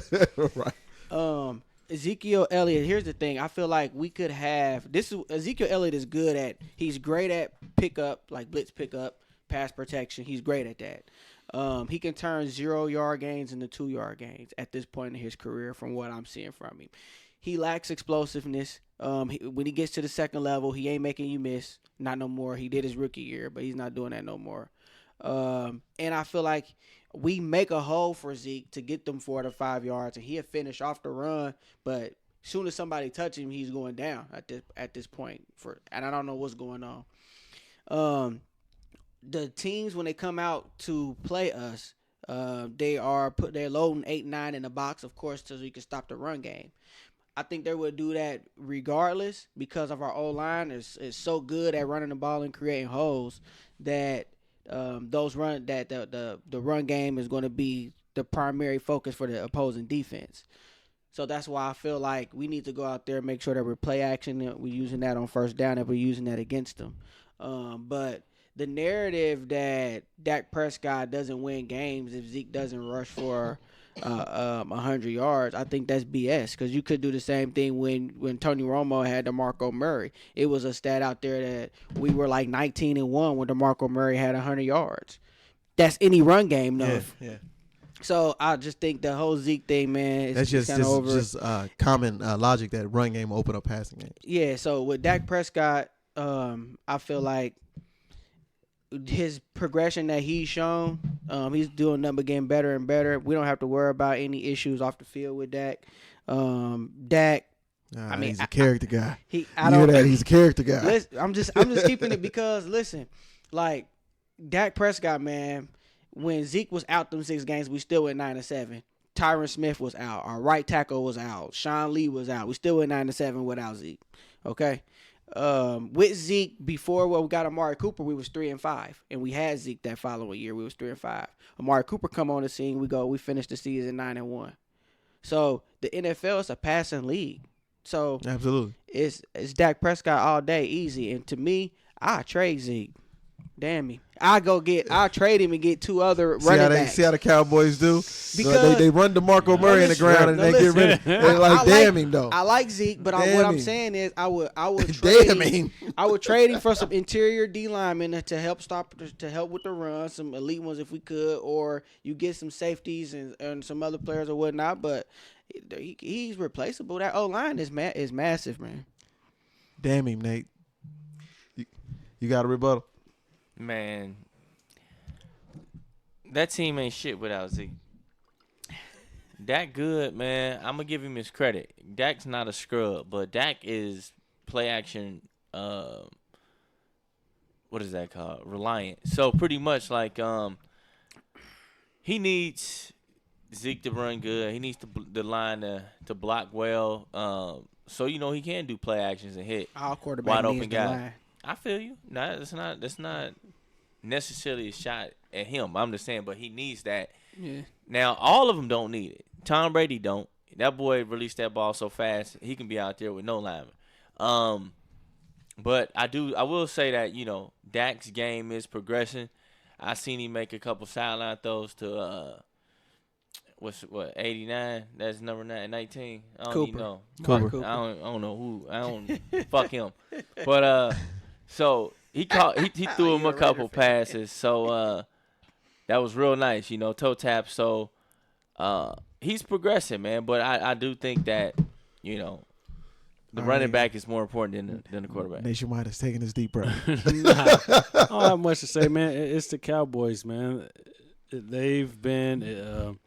Right. Ezekiel Elliott, here's the thing. I feel like we could have Ezekiel Elliott is good at, he's great at pickup, like blitz pickup, pass protection. He's great at that. He can turn 0-yard gains into 2-yard gains at this point in his career from what I'm seeing from him. He lacks explosiveness. When he gets to the second level, he ain't making you miss. Not no more. He did his rookie year, but he's not doing that no more. And I feel like we make a hole for Zeke to get them 4 to 5 yards, and he'll finish off the run. But as soon as somebody touch him, he's going down at this point. And I don't know what's going on. The teams, when they come out to play us, they're loading 8-9 in the box, of course, so you can stop the run game. I think they would do that regardless because of our O-line is so good at running the ball and creating holes that the run game is going to be the primary focus for the opposing defense. So that's why I feel like we need to go out there and make sure that we're play action, that we're using that on first down, that we're using that against them. But the narrative that Dak Prescott doesn't win games if Zeke doesn't rush for 100 yards, I think that's BS, because you could do the same thing when Tony Romo had DeMarco Murray. It was a stat out there that we were like 19-1 when DeMarco Murray had 100 yards. That's any run game, though. Yeah. So I just think the whole Zeke thing, man, That's just kind of over. just common logic that run game will open up passing games. Yeah. So with Dak Prescott, I feel like his progression that he's shown, he's doing nothing but getting better and better. We don't have to worry about any issues off the field with Dak. Dak, I mean, he's a character guy. You hear that? He's a character guy. Listen, I'm just keeping it because listen, like Dak Prescott, man. When Zeke was out them 6 games, we still went 9-7. Tyron Smith was out. Our right tackle was out. Sean Lee was out. We still went 9-7 without Zeke. Okay. With Zeke, before we got Amari Cooper, we was 3-5, and we had Zeke that following year. We was 3-5. Amari Cooper come on the scene. We finished the season 9-1. So the NFL is a passing league. So Absolutely, it's Dak Prescott all day, easy. And to me, I trade Zeke. Damn me. I'll trade him and get 2 other running backs. See how the Cowboys do? Because they run DeMarco Murray in the ground and they get rid of him. They're like, damn him, though. I like Zeke, but what I'm saying is I would Damn trade him. I would trade him for some interior D linemen to help with the run, some elite ones if we could, or you get some safeties and some other players or whatnot. But he's replaceable. That O-line is massive, man. Damn him, Nate. You got a rebuttal? Man, that team ain't shit without Zeke. Dak good, man. I'm going to give him his credit. Dak's not a scrub, but Dak is play action, what is that called? Reliant. So pretty much like he needs Zeke to run good. He needs the line to block well. So, he can do play actions and hit Our quarterback wide needs open the guys. line. I feel you. That's not necessarily a shot at him. I'm just saying, but he needs that. Yeah. Now, all of them don't need it. Tom Brady don't. That boy released that ball so fast, he can be out there with no lineman. But I will say that, Dak's game is progressing. I seen him make a couple sideline throws to 89? That's number 19. I don't even know. Cooper. I don't know who. I don't fuck him. But so he threw him a couple passes. So that was real nice, toe tap. So he's progressing, man. But I do think that, the running back is more important than the quarterback. Nationwide is taking this deep breath. I don't have much to say, man. It's the Cowboys, man. They've been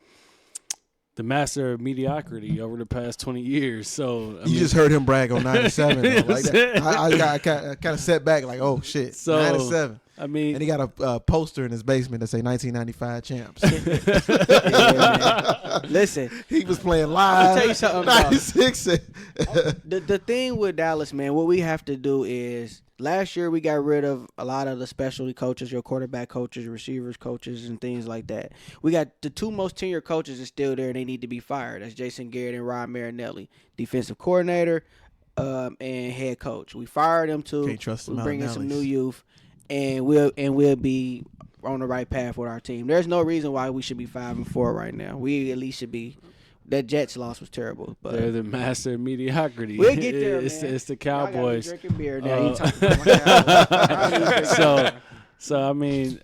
the master of mediocrity over the past 20 years. So You just heard him brag on 97. though. Like that. I kind of set back like, oh, shit, So, 97. I mean, And he got a poster in his basement that say 1995 champs. Yeah, man. Listen, He was playing live. I'll tell you something about 96. the thing with Dallas, man. What we have to do is last year we got rid of a lot of the specialty coaches, your quarterback coaches, receivers coaches, and things like that. We got the two most tenured coaches are still there, and they need to be fired. That's Jason Garrett and Rod Marinelli, defensive coordinator and head coach. We fired them too. Can't trust them We out bring in in some alleys. new youth, and we'll be on the right path with our team. There's no reason why we should be 5-4 right now. We at least should be. That Jets loss was terrible, but they're the master of mediocrity. we'll get there, it's, man. it's the Y'all gotta be Cowboys. drinking beer now. Uh, You talking about my Cowboys. So I mean,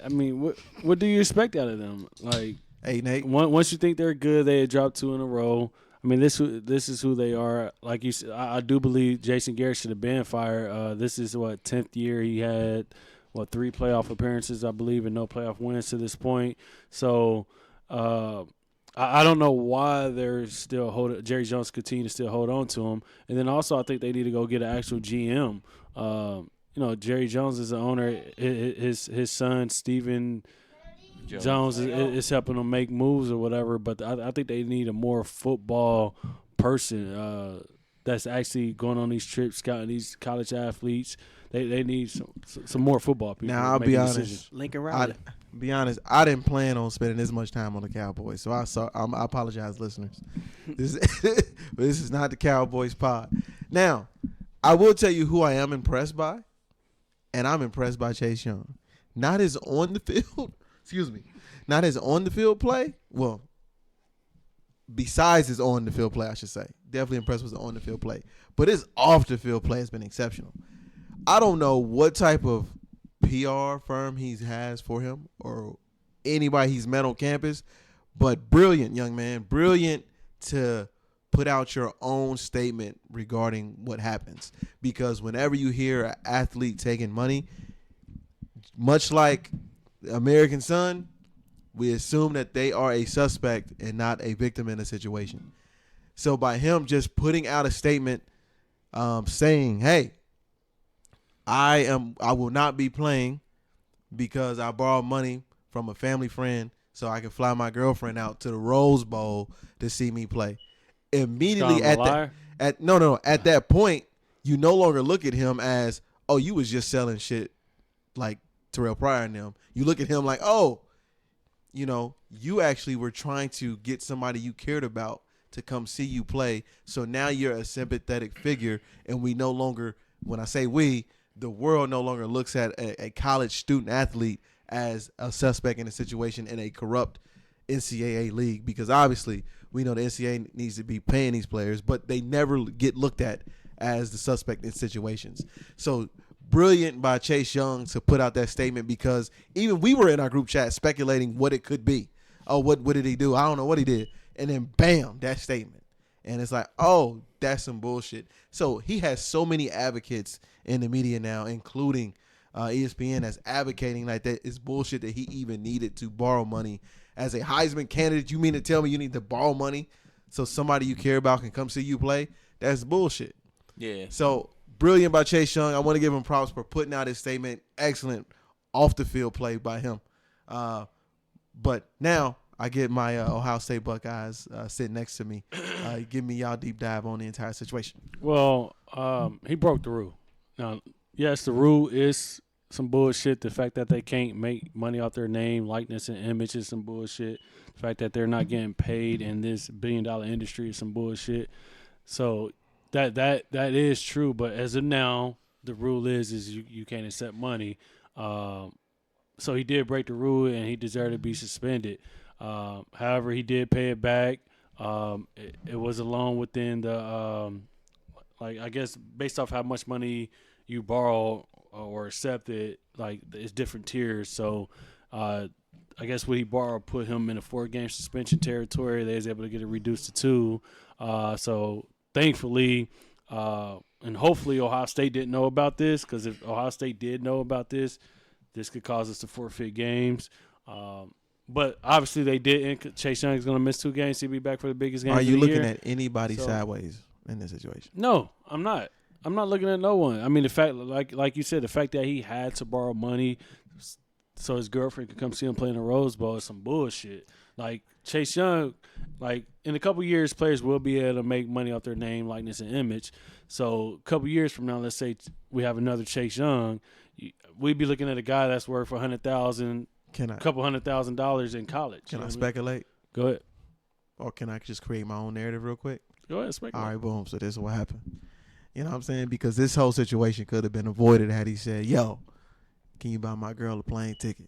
what do you expect out of them? Like, Hey, Nate. once you think they're good, they drop 2 in a row. I mean, this is who they are. Like you said, I do believe Jason Garrett should have been fired. This is 10th year he had 3 playoff appearances, I believe, and no playoff wins to this point. So I don't know why they're still holding. Jerry Jones continue to still hold on to him, and then also I think they need to go get an actual GM. Jerry Jones is the owner. His son Stephen Jones is helping them make moves or whatever. But I think they need a more football person that's actually going on these trips, scouting these college athletes. They need some more football people. Now, I'll be honest. Decisions. Lincoln Riley. Be honest, I didn't plan on spending this much time on the Cowboys, so I apologize, listeners. This is not the Cowboys pod. Now, I will tell you who I am impressed by, and I'm impressed by Chase Young. Not his on the field, not his on the field play. Well, besides his on the field play, I should say. Definitely impressed with the on the field play, but his off the field play has been exceptional. I don't know what type of PR firm he has for him or anybody he's met on campus, but brilliant, young man. Brilliant to put out your own statement regarding what happens. Because whenever you hear an athlete taking money, much like the American Son, we assume that they are a suspect and not a victim in a situation. So by him just putting out a statement saying, hey, I will not be playing because I borrowed money from a family friend so I can fly my girlfriend out to the Rose Bowl to see me play. Immediately at that point, you no longer look at him as, oh, you was just selling shit like Terrell Pryor and them. You look at him like, oh, you actually were trying to get somebody you cared about to come see you play. So now you're a sympathetic figure, and we no longer, when I say we, the world no longer looks at a college student athlete as a suspect in a situation in a corrupt NCAA league, because obviously we know the NCAA needs to be paying these players, but they never get looked at as the suspect in situations. So brilliant by Chase Young to put out that statement, because even we were in our group chat speculating what it could be. Oh, what did he do? I don't know what he did. And then bam, that statement. And it's like, oh, that's some bullshit. So he has so many advocates in the media now, including ESPN, that's advocating like that it's bullshit that he even needed to borrow money. As a Heisman candidate, you mean to tell me you need to borrow money so somebody you care about can come see you play? That's bullshit. Yeah. So brilliant by Chase Young. I want to give him props for putting out his statement. Excellent off the field play by him. But now I get my Ohio State Buckeyes sitting next to me. Give me y'all deep dive on the entire situation. Well, he broke the rule. Now, yes, the rule is some bullshit. The fact that they can't make money off their name, likeness, and image is some bullshit. The fact that they're not getting paid in this billion-dollar industry is some bullshit. So that is true. But as of now, the rule is you can't accept money. So he did break the rule, and he deserved to be suspended. However, he did pay it back. It was a loan within the I guess based off how much money you borrow or accepted, like it's different tiers. So I guess what he borrowed put him in a 4-game suspension territory. They was able to get it reduced to 2. So thankfully, and hopefully Ohio State didn't know about this, because if Ohio State did know about this could cause us to forfeit games. But obviously they didn't. Chase Young is going to miss 2 games. He'll be back for the biggest game. Are of you the looking year. at anybody sideways in this situation? No, I'm not. I'm not looking at no one. I mean, the fact, like you said, the fact that he had to borrow money so his girlfriend could come see him play in the Rose Bowl is some bullshit. Like Chase Young, like in a couple years, players will be able to make money off their name, likeness, and image. So a couple years from now, let's say we have another Chase Young, we'd be looking at a guy that's worth $100,000, couple $100,000 in college. Can I speculate? Go ahead. Or can I just create my own narrative real quick? Go ahead, speculate. All right, boom. So this is what happened. You know what I'm saying? Because this whole situation could have been avoided had he said, yo, can you buy my girl a plane ticket?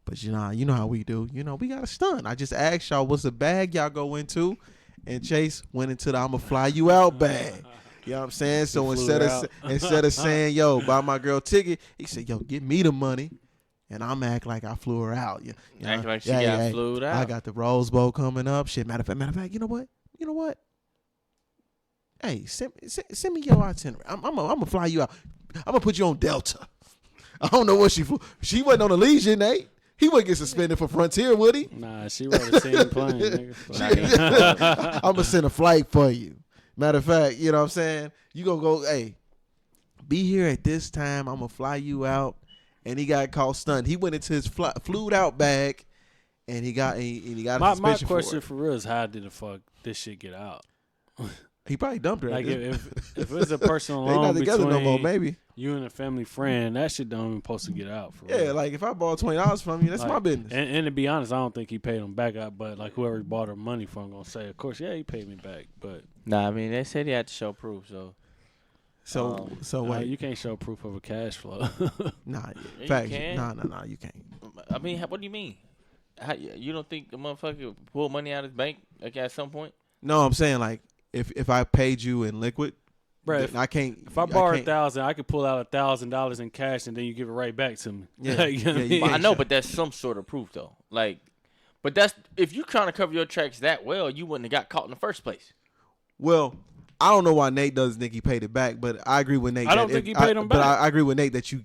But you know how we do. You know, we got a stunt. I just asked y'all what's the bag y'all go into, and Chase went into the I'ma fly you out bag. You know what I'm saying? So instead of saying, yo, buy my girl ticket, he said, yo, give me the money, and I'm act like I flew her out. You know, Act like she got flued out. I got the Rose Bowl coming up. Shit, matter of fact, you know what? Hey, send me your itinerary. I'm gonna fly you out. I'm gonna put you on Delta. I don't know what she flew. She wasn't on Allegiant, Nate. He wouldn't get suspended for Frontier, would he? Nah, she rode the same plane, nigga. I'm gonna send a flight for you. Matter of fact, you know what I'm saying? You gonna go, hey, be here at this time. I'm gonna fly you out. And he got caught stunned. He went into his flued out bag, and he got a my suspension question for for real is, how did the fuck this shit get out? He probably dumped her. Like if it was a personal they loan not together between no more, maybe. you and a family friend, that shit don't even supposed to get out. For Yeah, real. like if I borrow $20 from you, that's my business. And to be honest, I don't think he paid him back. But like whoever bought her money from, gonna say, of course, yeah, he paid me back. But Nah, I mean they said he had to show proof. So So nah, wait, you can't show proof of a cash flow. nah, you facts. can. Nah, you can't. I mean, what do you mean? You don't think the motherfucker pulled money out of his bank like at some point? No, I'm saying like if I paid you in liquid, Bruh, then I can't. If I borrow can't- $1,000, I could pull out $1,000 in cash and then you give it right back to me. Yeah, Like, you know yeah, what I you mean? Well, I can't know, show- but that's some sort of proof though. Like, but that's if you're trying to cover your tracks that well, you wouldn't have got caught in the first place. Well, I don't know why Nate doesn't think he paid it back, but I agree with Nate. I don't that think if- he paid him But back. I agree with Nate that you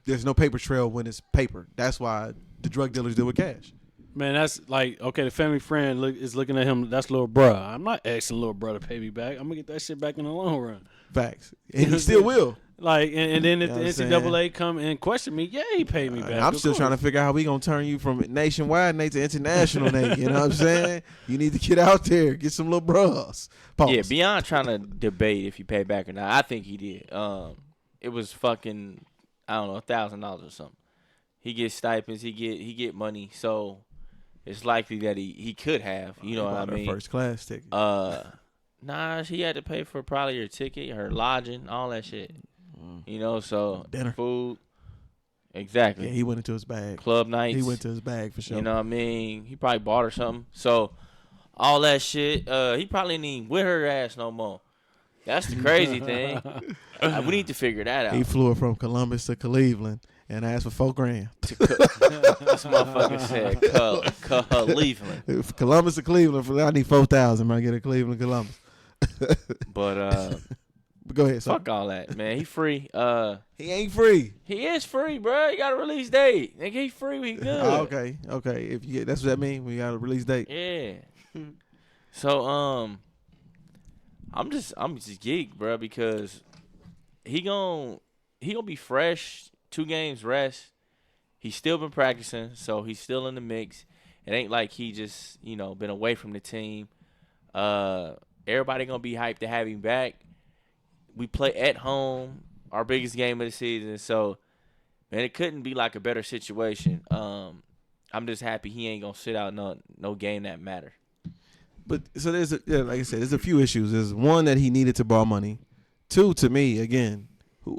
there's no paper trail when it's paper. That's why the drug dealers deal with cash. Man, that's like, okay, the family friend is looking at him. That's little bruh. I'm not asking little bruh to pay me back. I'm going to get that shit back in the long run. Facts, and he still will. Like, and then if You know the what I'm NCAA come and question me, yeah, he paid me back. I'm still trying to figure out how we gonna turn you from nationwide Nate to international Nate. You know what I'm saying? You need to get out there, get some little bros. Pause. Yeah, beyond trying to debate if he paid back or not, I think he did. It was fucking, I don't know, $1,000 or something. He gets stipends, he get money, so it's likely that he could have. You know what I mean? First class ticket. Nah, she had to pay for probably her ticket, her lodging, all that shit. You know, so Dinner. food. Exactly. Yeah, he went into his bag. Club nights. He went to his bag for sure. You know what I mean? He probably bought her something. So all that shit, he probably ain't even with her ass no more. That's the crazy thing. We need to figure that out. He flew her from Columbus to Cleveland and asked for $4,000. This motherfucker said Cleveland. If Columbus to Cleveland, I need $4,000. I get a Cleveland, Columbus. But But go ahead, son. fuck all that, man. He free. He ain't free. He is free, bro. He got a release date. Nigga, he free. He good. Oh, okay. If you get, that's what that means. We got a release date. Yeah. So I'm just geeked, bro, because he gon' be fresh. 2 games rest. He's still been practicing, so he's still in the mix. It ain't like he just been away from the team. Everybody gonna be hyped to have him back. We play at home, our biggest game of the season. So, man, it couldn't be like a better situation. I'm just happy he ain't gonna sit out no game that matter. But so like I said, there's a few issues. There's one that he needed to borrow money. Two, to me, again,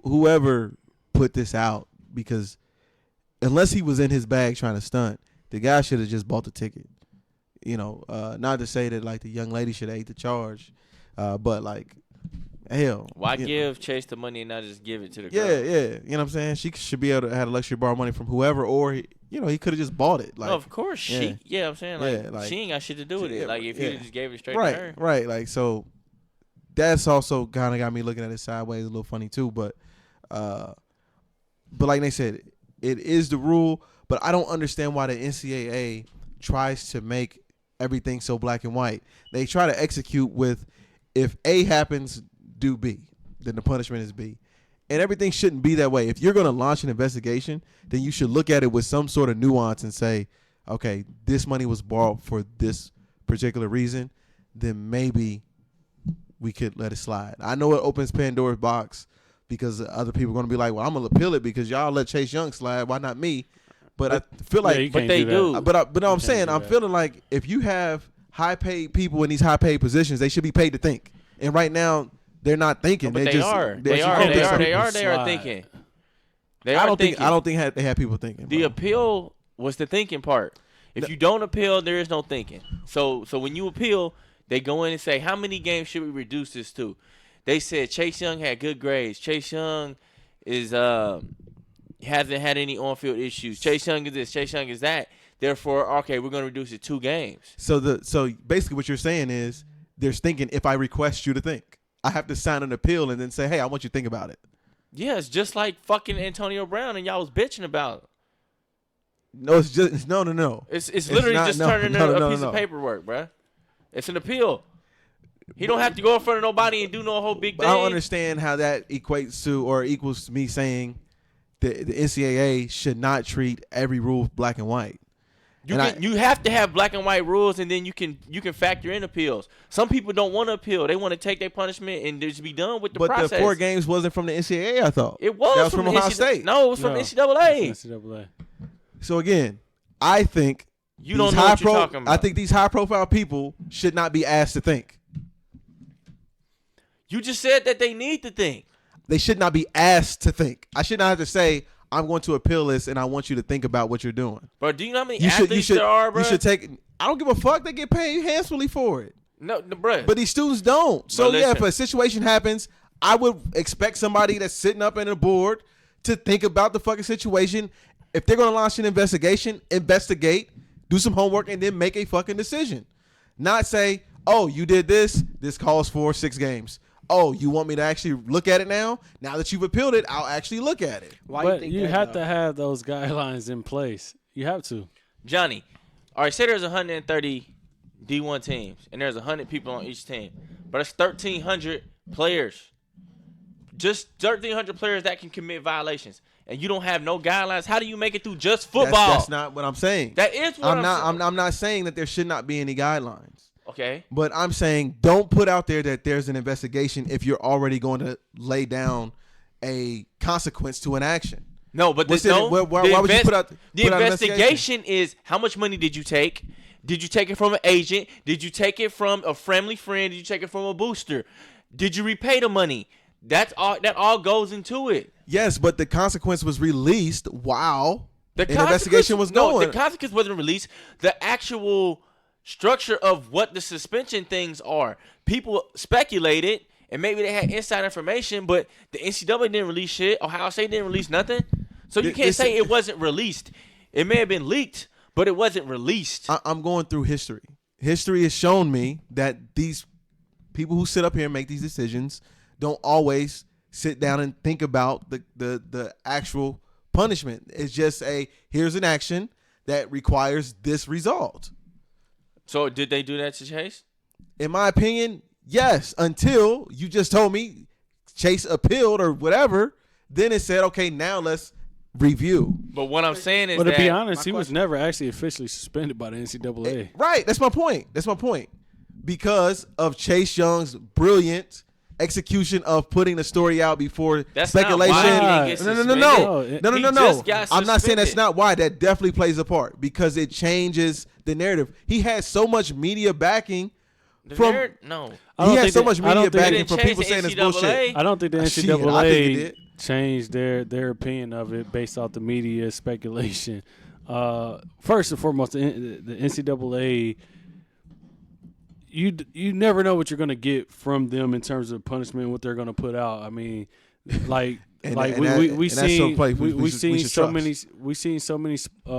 whoever put this out, because unless he was in his bag trying to stunt, the guy should have just bought the ticket. You know, not to say that like the young lady should have ate the charge, but like, hell, Why you give Chase the money and not just give it to the girl? Yeah, yeah. You know what I'm saying? She should be able to have the luxury to borrow money from whoever, or he could have just bought it. Like, no, of course yeah. I'm saying like, Yeah, like, she ain't got shit to do with it. yeah, Like if yeah. you just gave it straight right, to her. right. Like, so that's also kind of got me looking at it sideways a little funny too. But like they said, it is the rule. But I don't understand why the NCAA tries to make everything so black and white. They try to execute with, if A happens, do B. Then the punishment is B. And everything shouldn't be that way. If you're going to launch an investigation, then you should look at it with some sort of nuance and say, okay, this money was borrowed for this particular reason, then maybe we could let it slide. I know it opens Pandora's box because other people are going to be like, well, I'm going to appeal it because y'all let Chase Young slide. Why not me? But I feel like, you but can't they do that. do. but no, I'm can't saying, do I'm that. feeling like if you have high-paid people in these high-paid positions, they should be paid to think. And right now, they're not thinking. No, but They are Slide. thinking. They I are don't thinking. think they have people thinking. The bro. appeal was the thinking part. If you don't appeal, there is no thinking. So when you appeal, they go in and say, how many games should we reduce this to? They said Chase Young had good grades. Chase Young is hasn't had any on-field issues. Chase Young is this. Chase Young is that. Therefore, okay, we're going to reduce it 2 games. So basically what you're saying is there's thinking if I request you to think. I have to sign an appeal and then say, hey, I want you to think about it. Yeah, it's just like fucking Antonio Brown and y'all was bitching about. No, it's just no. It's literally not- just no, turning no, in a no, piece no. of paperwork, bruh. It's an appeal. He don't have to go in front of nobody and do no whole big But thing. I don't understand how that equates to or equals to me saying the NCAA should not treat every rule black and white. You have to have black and white rules, and then you can factor in appeals. Some people don't want to appeal; they want to take their punishment and just be done with the But process. the 4 games wasn't from the NCAA, I thought. It was That was from Ohio NCAA. State. No, it was from No. NCAA. NCAA. So again, I think You don't know what you're talking about. I think these high-profile people should not be asked to think. You just said that they need to think. They should not be asked to think. I should not have to say, I'm going to appeal this and I want you to think about what you're doing. Bro, do you know how many You athletes should there are, bro? you should take I don't give a fuck. They get paid handsomely for it. No, bro. But these students don't. So Bro, yeah, if listen. a situation happens, I would expect somebody that's sitting up in a board to think about the fucking situation. If they're going to launch an investigation, investigate, do some homework, and then make a fucking decision. Not say, oh, you did this. This calls for 6 games. Oh, you want me to actually look at it now? Now that you've appealed it, I'll actually look at it. Why But you think you that, have though? to have those guidelines in place. You have to. Johnny, all right, say there's 130 D1 teams, and there's 100 people on each team, but it's 1,300 players. Just 1,300 players that can commit violations, and you don't have no guidelines. How do you make it through just football? That's not what I'm saying. That is what I'm saying. I'm not saying that there should not be any guidelines. Okay. But I'm saying don't put out there that there's an investigation if you're already going to lay down a consequence to an action. No, but What's this, in no. it? Why would you put out the put out an investigation is how much money did you take? Did you take it from an agent? Did you take it from a family friend? Did you take it from a booster? Did you repay the money? That's all. That all goes into it. Yes, but the consequence was released while The an investigation was No, going. the consequence wasn't released. The actual structure of what the suspension things are. People speculated, and maybe they had inside information, but the NCAA didn't release shit. Ohio State didn't release nothing. So you can't say it wasn't released. It may have been leaked, but it wasn't released. I'm going through history. History has shown me that these people who sit up here and make these decisions don't always sit down and think about the actual punishment. It's just here's an action that requires this result. So did they do that to Chase? In my opinion, yes, until you just told me Chase appealed or whatever. Then it said, okay, now let's review. But what I'm saying is But to that be honest, my he was question- never actually officially suspended by the NCAA. Right. That's my point. Because of Chase Young's brilliant execution of putting the story out before That's speculation. not why he didn't get No. suspended. No. He just got I'm not saying that's suspended. not why. That definitely plays a part because it changes the narrative. He had so much media backing from. No. I don't He had think so that- much I media don't think backing didn't from change people the saying it's NCAA. bullshit. I don't think the Shit, I think it NCAA did. changed their opinion of it based off the media speculation. First and foremost, the NCAA, you never know what you're going to get from them in terms of punishment, what they're going to put out. I mean, like And like that- and we that's some seen place we seen should so trust. many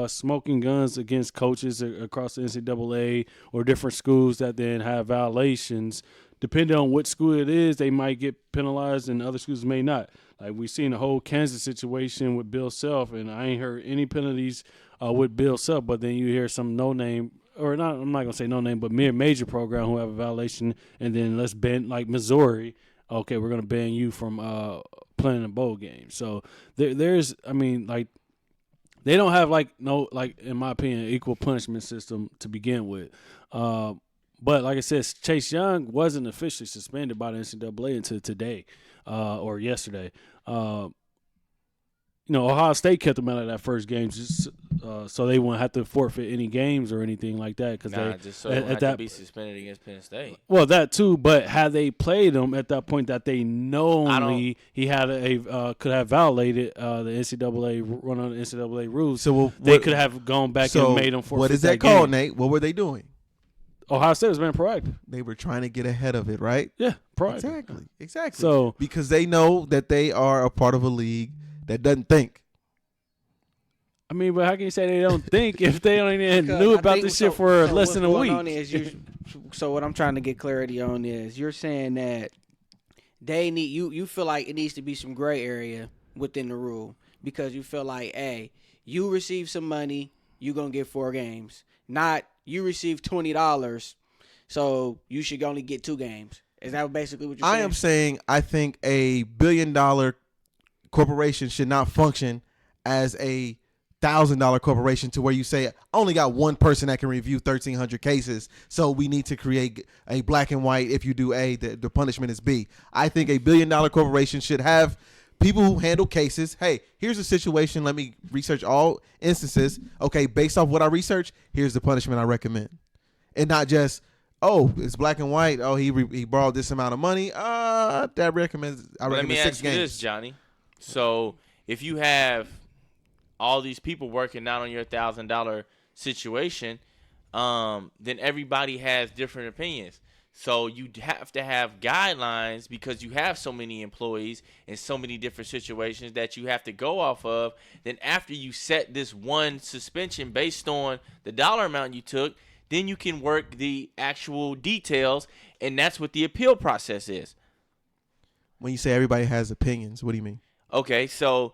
smoking guns against coaches across the NCAA or different schools that then have violations. Depending on what school it is, they might get penalized and other schools may not. Like we seen the whole Kansas situation with Bill Self, and I ain't heard any penalties with Bill Self. But then you hear some no name, or not. I'm not gonna say no name, but major program who have a violation, and then let's ban like Missouri. Okay, we're gonna ban you from playing a bowl game. So there's, I mean, like they don't have like in my opinion, equal punishment system to begin with. But like I said, Chase Young wasn't officially suspended by the NCAA until today or yesterday. Ohio State kept them out of that first game just so they wouldn't have to forfeit any games or anything like that. Because Just so they don't have to be suspended against Penn State. well, that too. But had they played them at that point that they knowingly he had could have violated the NCAA run on the NCAA rules, So they could have gone back and made them forfeit. What is that called, Nate? What were they doing? Ohio State was being proactive. They were trying to get ahead of it, right? Yeah, proactive. Exactly. So because they know that they are a part of a league that doesn't think. I mean, but how can you say they don't think if they don't even Because knew I about think- this shit for so less what's than a going week? on is so what I'm trying to get clarity on is you're saying that they need you feel like it needs to be some gray area within the rule because you feel like, hey, you receive some money, you're gonna get 4 games. Not you receive $20, so you should only get 2 games. Is that basically what you're saying? I am saying I think a $1 billion corporation should not function as a $1,000 corporation to where you say I only got one person that can review 1,300 cases, so we need to create a black and white. If you do A, the punishment is B. I think a $1 billion corporation should have people who handle cases. Hey, here's the situation. Let me research all instances. Okay, based off what I research, here's the punishment I recommend, and not just it's black and white. Oh, he borrowed this amount of money. That recommends. I Let recommend me 6 ask you games. this, Johnny. So if you have all these people working not on your $1,000 situation, then everybody has different opinions. So you have to have guidelines because you have so many employees in so many different situations that you have to go off of. Then after you set this one suspension based on the dollar amount you took, then you can work the actual details, and that's what the appeal process is. When you say everybody has opinions, what do you mean? Okay, so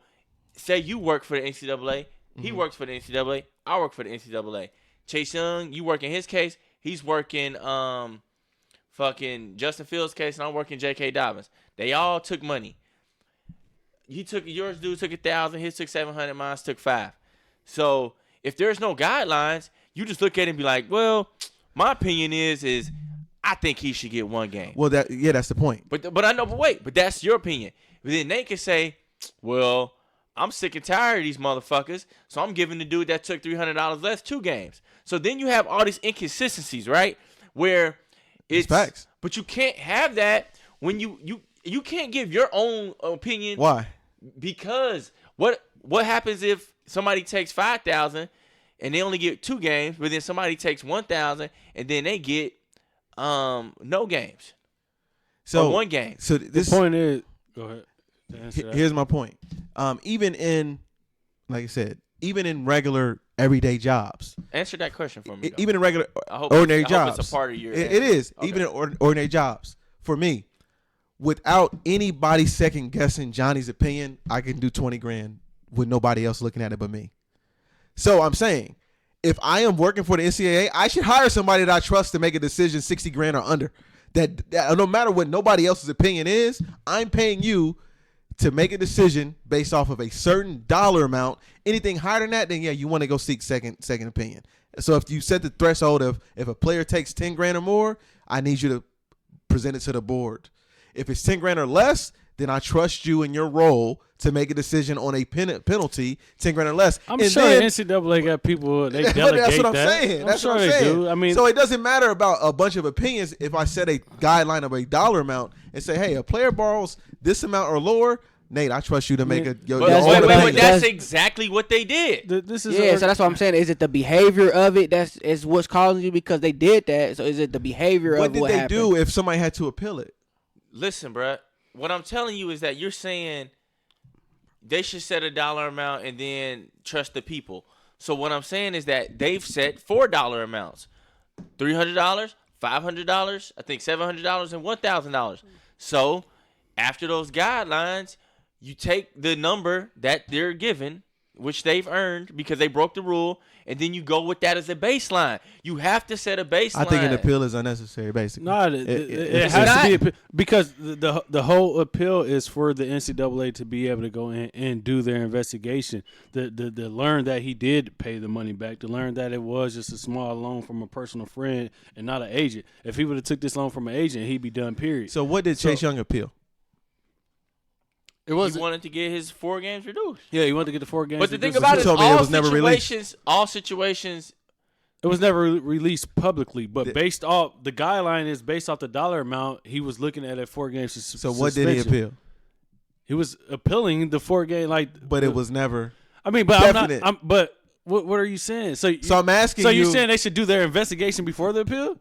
say you work for the NCAA, he works for the NCAA, I work for the NCAA. Chase Young, you work in his case, he's working fucking Justin Fields' case, and I'm working J.K. Dobbins. They all took money. Yours dude took 1,000, his took 700, mine took 5. So if there's no guidelines, you just look at it and be like, well, my opinion is I think he should get 1 game. Well, that's the point. But I know, but that's your opinion. But then they can say, well, I'm sick and tired of these motherfuckers, so I'm giving the dude that took $300 less 2 games. So then you have all these inconsistencies, right? Where it's facts. But you can't have that when you can't give your own opinion. Why? Because what happens if somebody takes 5,000 and they only get 2 games, but then somebody takes 1,000 and then they get no games. So or 1 game. So The this point is, go ahead. To answer that. here's my point. Even in, like I said, even in regular everyday jobs, Answer that question for me. though. even in regular I hope ordinary I hope jobs, it's a part of your. it is. Okay. Even in ordinary jobs, for me, without anybody second guessing Johnny's opinion, I can do 20 grand with nobody else looking at it but me. So I'm saying, if I am working for the NCAA, I should hire somebody that I trust to make a decision 60 grand or under. That no matter what nobody else's opinion is, I'm paying you to make a decision based off of a certain dollar amount. Anything higher than that, then yeah, you want to go seek second opinion. So if you set the threshold of if a player takes 10 grand or more, I need you to present it to the board. If it's 10 grand or less, then I trust you in your role to make a decision on a penalty, 10 grand or less. I'm And sure then, the NCAA got people. They but delegate that's what I'm that. saying. I'm That's sure what I'm they saying. do. I mean, so it doesn't matter about a bunch of opinions. If I set a guideline of a dollar amount and say, hey, a player borrows this amount or lower, Nate, I trust you to make your But own That's- opinion. that's exactly what they did. this is Yeah, so that's what I'm saying. Is it the behavior of it is what's causing you because they did that? So is it the behavior What of did what they happened? do if somebody had to appeal it? Listen, bruh. What I'm telling you is that you're saying they should set a dollar amount and then trust the people. So what I'm saying is that they've set $4 amounts. $300, $500, I think $700 and $1,000. So after those guidelines, you take the number that they're given, which they've earned because they broke the rule, and then you go with that as a baseline. You have to set a baseline. I think an appeal is unnecessary, basically. No, it it's has not. to be because the whole appeal is for the NCAA to be able to go in and do their investigation. To learn that he did pay the money back. To learn that it was just a small loan from a personal friend and not an agent. If he would have took this loan from an agent, he'd be done. Period. So what did Chase Young appeal? It was He wanted to get his 4 games reduced. yeah. He wanted to get the 4 games. But the thing reduced. about it is, told me it was never all situations. It was never released publicly, but based off the guideline is based off the dollar amount. He was looking at a 4 games. So what did he appeal? He was appealing the 4 game But it was never. I mean, but definite. but what are you saying? So I'm asking So you. you're saying they should do their investigation before the appeal?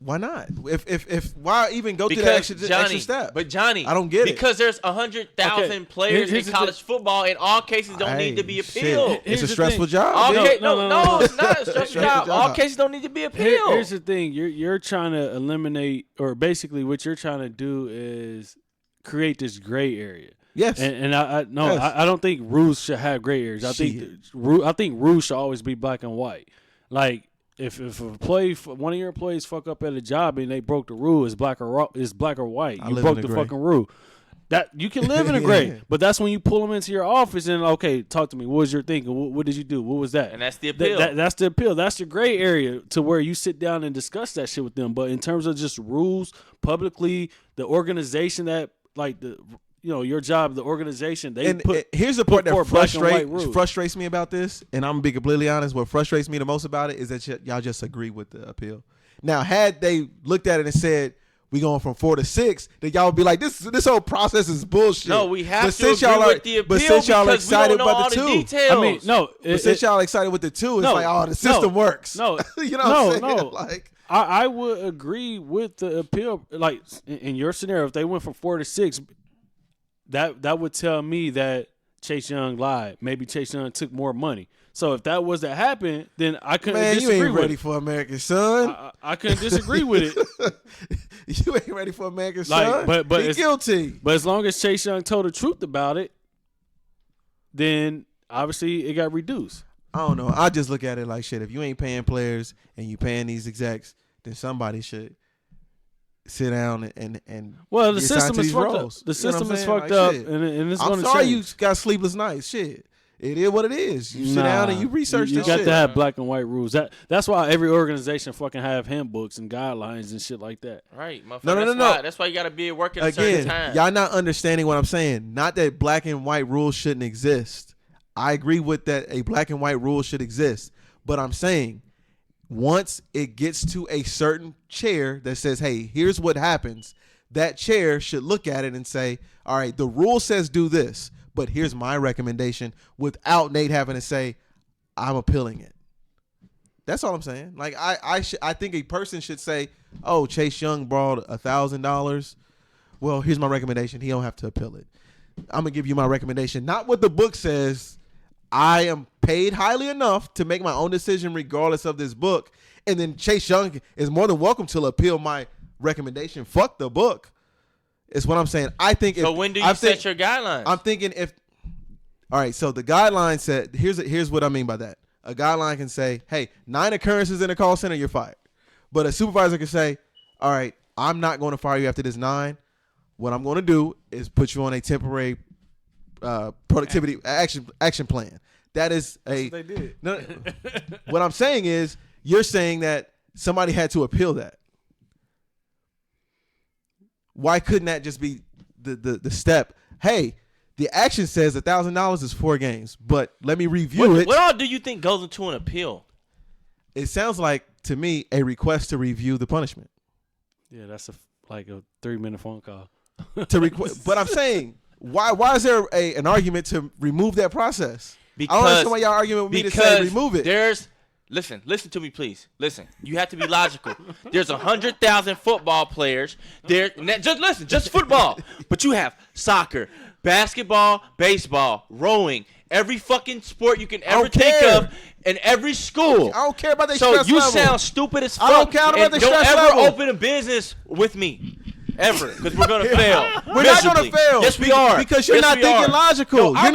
Why not? If why even go through Because that Johnny, extra step? but Johnny, I don't get it. because there's 100,000 Okay. players Here's in the college football, and all cases don't need to be Hey, appealed. shit. Here's It's a the stressful thing. job. All dude. ca- No, no, it's not a stressful Stressful job. All job. cases don't need to be appealed. Here's the thing. You're trying to eliminate, or basically what you're trying to do is create this gray area. Yes. And I Yes. I don't think rules should have gray areas. I think rules should always be black and white. Like if one of your employees fuck up at a job and they broke the rule, it's black or white. I You live broke in the the gray. fucking rule. That you can live in a gray, Yeah. but that's when you pull them into your office and okay, talk to me. What was your thinking? What did you do? What was that? And that's the appeal. That's the appeal. That's the gray area to where you sit down and discuss that shit with them. But in terms of just rules publicly, the organization that like the your job, the organization they And put. here's the part that forth black and white rules. frustrates me about this, and I'm gonna be completely honest. What frustrates me the most about it is that y'all just agree with the appeal. Now, had they looked at it and said we going from 4 to 6, then y'all would be like, this whole process is bullshit. No, we have But to since agree y'all with the appeal but since y'all because excited we don't know about all the the 2, details. I mean, no. but since y'all excited with the 2, it's No, like, oh, the system no, works. no, you know what I'm saying? no. Like, I would agree with the appeal. Like in your scenario, if they went from 4 to 6, that would tell me that Chase Young lied. Maybe Chase Young took more money. So if that was to happen, then I couldn't man, you disagree ain't with ready it. for American Son. I couldn't disagree with it. You ain't ready for American Like, Son. but He it's- guilty. But as long as Chase Young told the truth about it, then obviously it got reduced. I don't know. I just look at it like shit. If you ain't paying players and you paying these execs, then somebody should sit down and Well, the get assigned system to is these fucked roles. up. The You know what system I'm is saying? fucked Like, up, shit. and it's I'm going to sorry change. you got sleepless nights. Shit. It is what it is. You sit down and you research You this got shit. to have black and white rules. That's why every organization fucking have handbooks and guidelines and shit like that. Right, motherfucker. No. That's why you got to be at work at a certain Again, time. y'all not understanding what I'm saying. Not that black and white rules shouldn't exist. I agree with that. A black and white rule should exist. But I'm saying once it gets to a certain chair that says, hey, here's what happens, that chair should look at it and say, all right, the rule says do this, but here's my recommendation without Nate having to say, I'm appealing it. That's all I'm saying. Like I think a person should say, oh, Chase Young borrowed $1,000. Well, here's my recommendation. He don't have to appeal it. I'm gonna give you my recommendation, not what the book says. I am paid highly enough to make my own decision regardless of this book. And then Chase Young is more than welcome to appeal my recommendation. Fuck the book. It's what I'm saying. I think. So when do you set your guidelines? I'm thinking if. All right. So the guideline said, here's what I mean by that. A guideline can say, hey, 9 occurrences in a call center, you're fired. But a supervisor can say, all right, I'm not going to fire you after this 9. What I'm going to do is put you on a temporary productivity action plan. That is a. They did. No, what I'm saying is, you're saying that somebody had to appeal that. why couldn't that just be the step? Hey, the action says $1,000 is 4 games, but let me review it. What all do you think goes into an appeal? It sounds like to me a request to review the punishment. Yeah, that's like a 3-minute phone call. But I'm saying, why is there an argument to remove that process? Because, I don't understand why y'all arguing with me to say remove it. Listen to me, please. Listen, you have to be logical. There's 100,000 football players. Just football. But you have soccer, basketball, baseball, rowing, every fucking sport you can ever think of in every school. I don't care about the stress So level. you sound stupid as fuck. I don't care about the stress level. level. Don't ever open a business with me. Ever, because we're gonna fail. We're not gonna fail. Yes, we are. Because you're not thinking logical. No, you're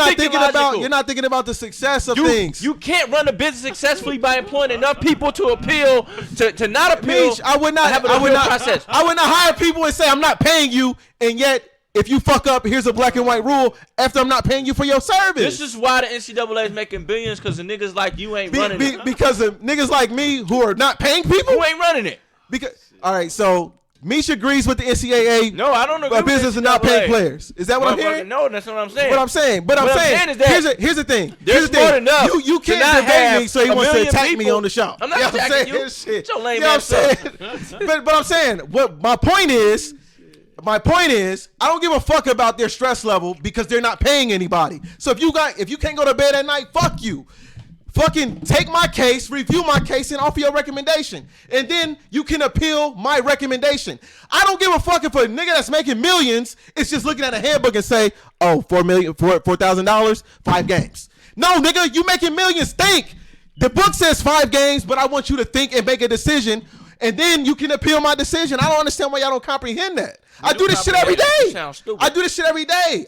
not thinking about the success of things. You can't run a business successfully by employing enough people to appeal to not appeal. Meech, I would not hire people and say I'm not paying you, and yet if you fuck up, here's a black and white rule. After I'm not paying you for your service. This is why the NCAA is making billions, because the niggas like you ain't running it. Because of niggas like me who are not paying people. Who ain't running it? All right, so Meech agrees with the NCAA. No, I don't agree with business and not paying players. Is that what I'm hearing? No, that's not what I'm saying. What I'm saying is that here's the thing. There's more than enough. You can't debate me, so he wants to attack me on the show. I'm not attacking you. Shit. Your lame you know ass what I'm saying? But I'm saying, what my point is, I don't give a fuck about their stress level because they're not paying anybody. So if you can't go to bed at night, fuck you. Fucking take my case, review my case, and offer your recommendation. And then you can appeal my recommendation. I don't give a fuck if a nigga that's making millions is just looking at a handbook and say, oh, $4,000, 5 games. No, nigga, you making millions, think. The book says 5 games, but I want you to think and make a decision, and then you can appeal my decision. I don't understand why y'all don't comprehend that. I do this shit every day. I do this shit every day.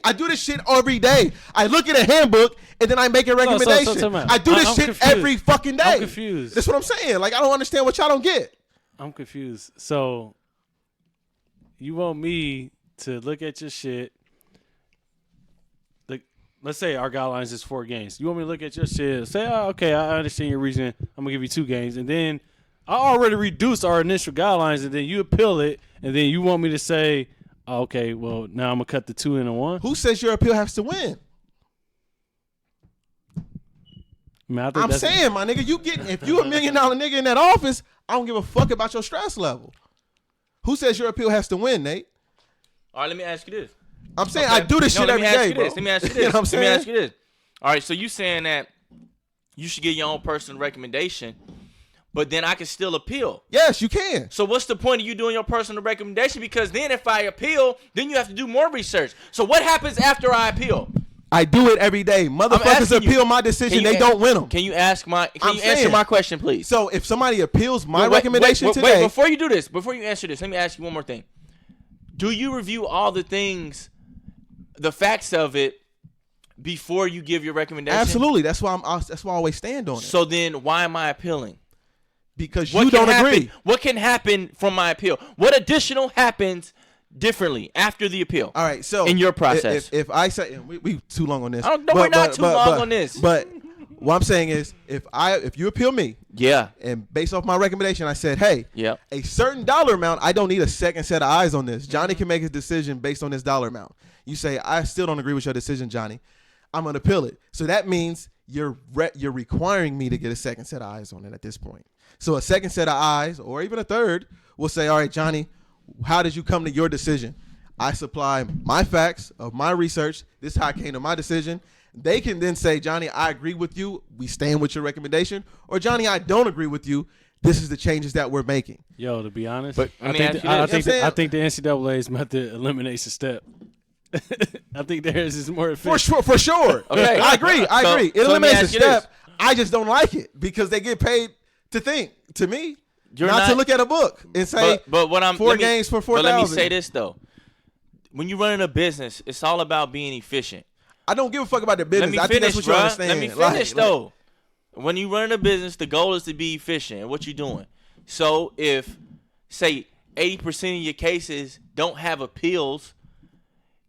I look at a handbook and then I make a recommendation. I do this shit every fucking day. I'm confused. That's what I'm saying. Like, I don't understand what y'all don't get. I'm confused. So you want me to look at your shit? Let's say our guidelines is 4 games. You want me to look at your shit and say, oh, okay, I understand your reason. I'm going to give you 2 games. And then I already reduced our initial guidelines, and then you appeal it, and then you want me to say, oh, okay, well, now I'm going to cut the 2 into 1? Who says your appeal has to win? I'm saying, my nigga, if you $1 million nigga in that office, I don't give a fuck about your stress level. Who says your appeal has to win, Nate? All right, let me ask you this. I'm saying I do this shit every day, bro. Let me ask you this. You know what I'm saying? Let me ask you this. All right, so you saying that you should get your own personal recommendation, but then I can still appeal. Yes, you can. So what's the point of you doing your personal recommendation? Because then if I appeal, then you have to do more research. So what happens after I appeal? I do it every day. Motherfuckers appeal my decision. They don't win them. Can you answer my question, please? So if somebody appeals my recommendation today. Wait, before you do this, before you answer this, let me ask you one more thing. Do you review all the things, the facts of it, before you give your recommendation? Absolutely. That's why I always stand on it. So then why am I appealing? Because you don't agree. What can happen from my appeal? What additional happens differently after the appeal? All right, so in your process, if I say we too long on this, we're not too long on this. But what I'm saying is, if you appeal me, yeah, and based off my recommendation, I said, hey, yeah, a certain dollar amount, I don't need a second set of eyes on this. Johnny can make his decision based on this dollar amount. You say, I still don't agree with your decision, Johnny. I'm gonna appeal it. So that means you're requiring me to get a second set of eyes on it at this point. So a second set of eyes, or even a third, will say, all right, Johnny, how did you come to your decision? I supply my facts of my research. This is how I came to my decision. They can then say, Johnny, I agree with you. We stand with your recommendation. Or, Johnny, I don't agree with you. This is the changes that we're making. Yo, to be honest, but I think the NCAA's method eliminates a step. I think theirs is more efficient. For sure. Okay. I agree. It eliminates a step. I just don't like it because they get paid to think. To me, not to look at a book and say, but what I'm 4 games for 4,000. But let me say this though: when you're running a business, it's all about being efficient. I don't give a fuck about the business. I think that's what you understand. Let me finish though. Like, when you run a business, the goal is to be efficient in what you're doing. So if, say, 80% of your cases don't have appeals,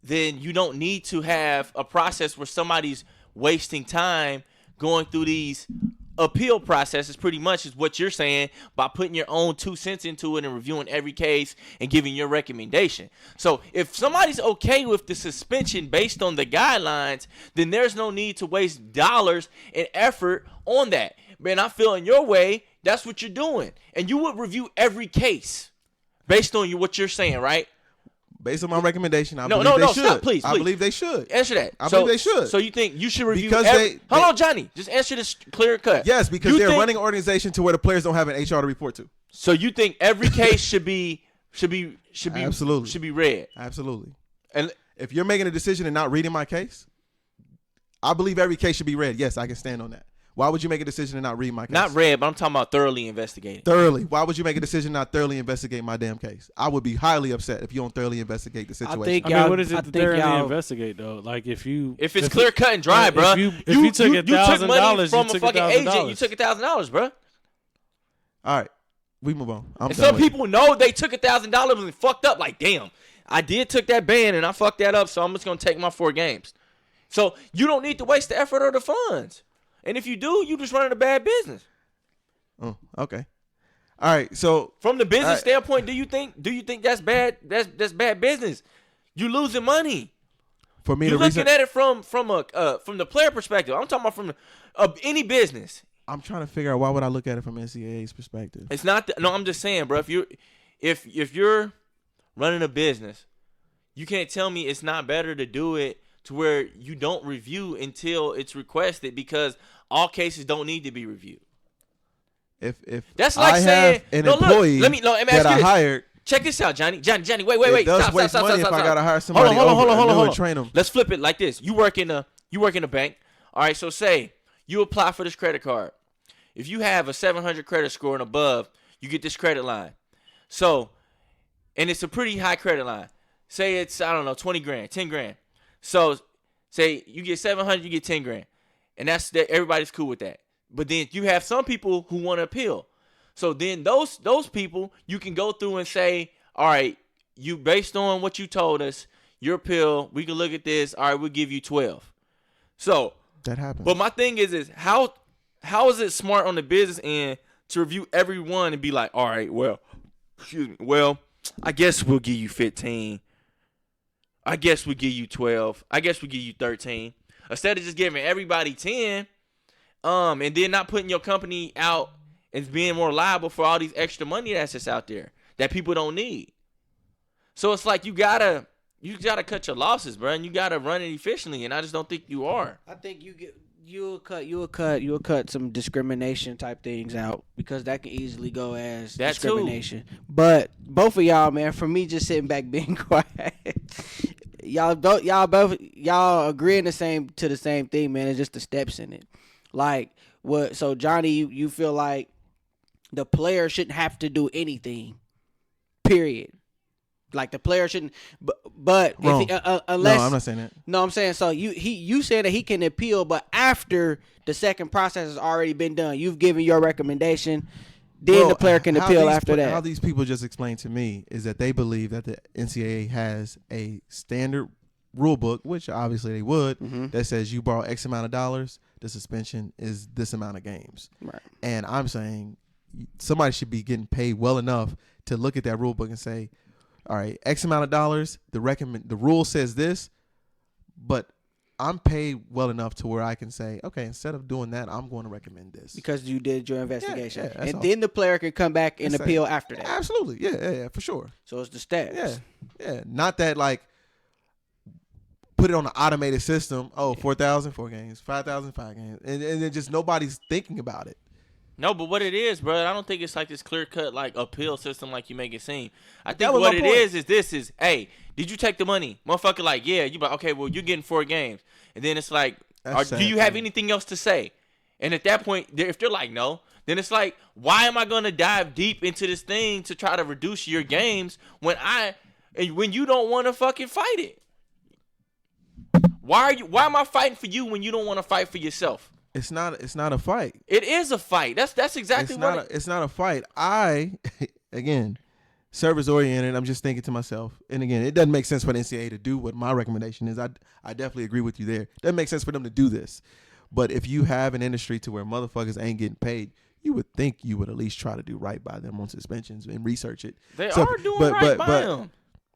then you don't need to have a process where somebody's wasting time going through these appeal process is pretty much is what you're saying by putting your own 2 cents into it and reviewing every case and giving your recommendation. So if somebody's okay with the suspension based on the guidelines, then there's no need to waste dollars and effort on that. Man, I feel in your way, that's what you're doing. And you would review every case based on what you're saying, right? Based on my recommendation, I No, believe they no, should. stop, please, I please. believe they should. Answer that. I believe they should. So you think you should review Because Hold on, Johnny. Just answer this clear cut. Yes, because You they're think- running an organization to where the players don't have an HR to report to. So you think every case should be Absolutely. should be read. Absolutely. And If you're making a decision and not reading my case, I believe every case should be read. Yes, I can stand on that. Why would you make a decision and not read my case? not read, but I'm talking about thoroughly investigated. Thoroughly. Why would you make a decision and not thoroughly investigate my damn case? I would be highly upset if you don't thoroughly investigate the situation. think- I mean, Y'all- what is I it to think thoroughly y'all- investigate though? Like if If it's clear cut and dry, bro. If you took $1,000, money you from a took fucking agent. $1,000. You took $1,000, bro. All right. We move on. I'm And done some with it. people know they took $1,000 and fucked up. Like, damn, I did took that ban and I fucked that up, so I'm just gonna take my 4 games. So you don't need to waste the effort or the funds. And if you do, you just running a bad business. Oh, okay. All right. So From the business Alright. standpoint, do you think that's bad? That's bad business. You losing money. for me, You're the reason looking at it from the player perspective. I'm talking about from any business. I'm trying to figure out why would I look at it from NCAA's perspective. It's not. No, I'm just saying, bro. If you're running a business, you can't tell me it's not better to do it to where you don't review until it's requested, because all cases don't need to be reviewed. If That's like I saying, have an no, look, employee let me ask that you I this. hired, Check this out, Johnny. Wait. it does Stop. waste money if I gotta hire Hold somebody on, hold over on. and train them. Let's flip it like this. You work in a bank. All right, so say you apply for this credit card. If you have a 700 credit score and above, you get this credit line. So, and it's a pretty high credit line. Say it's, I don't know, 20 grand, 10 grand. So, say you get 700, you get 10 grand. And that's that. Everybody's cool with that. But then you have some people who want to appeal. So then those people, you can go through and say, all right, you based on what you told us, your appeal, we can look at this. All right, we'll give you 12. So, That happens. but my thing is how is it smart on the business end to review everyone and be like, all right, well, I guess we'll give you 15. I guess we'll give you 12. I guess we'll give you 13. Instead of just giving everybody 10, and then not putting your company out and being more liable for all these extra money that's just out there that people don't need. So it's like you gotta cut your losses, bro, and you gotta run it efficiently. And I just don't think you are. I think you'll cut some discrimination type things out, because that can easily go as That too. discrimination. But both of y'all, man, for me just sitting back being quiet, y'all agreeing to the same thing, man. It's just the steps in it. Like what? So Johnny, you feel like the player shouldn't have to do anything. Period. Like the player shouldn't, but Wrong. if unless no, I'm not saying that. No, I'm saying, so you said that he can appeal, but after the second process has already been done, you've given your recommendation, then Well, the player can how appeal these after How that. these people just explained to me is that they believe that the NCAA has a standard rule book, which obviously they would, Mhm. that says you borrow X amount of dollars, the suspension is this amount of games. Right. And I'm saying somebody should be getting paid well enough to look at that rule book and say, all right, X amount of dollars, the rule says this, but I'm paid well enough to where I can say, okay, instead of doing that, I'm going to recommend this. Because you did your investigation. yeah, that's and all. then the player can come back and It's appeal like- after that. Absolutely. Yeah, for sure. So it's the steps. Yeah. Not that like put it on an automated system. Oh, 4,000, 4 games, 5,000, 5 games. And then just nobody's thinking about it. No, but what it is, bro, I don't think it's like this clear-cut like appeal system like you make it seem. I That think was what my it point. is, hey, did you take the money? Motherfucker, like, yeah. You like, okay, well, you're getting 4 games. And then it's like, That's do sad, you have man. anything else to say? And at that point, if they're like, no, then it's like, why am I going to dive deep into this thing to try to reduce your games when you don't want to fucking fight it? Why am I fighting for you when you don't want to fight for yourself? It's not a fight. It is a fight. That's exactly what It's not a fight. Again, service oriented. I'm just thinking to myself, and again, it doesn't make sense for the NCAA to do what my recommendation is. I definitely agree with you there. It doesn't make sense for them to do this. But if you have an industry to where motherfuckers ain't getting paid, you would think you would at least try to do right by them on suspensions and research it. They are doing right by them.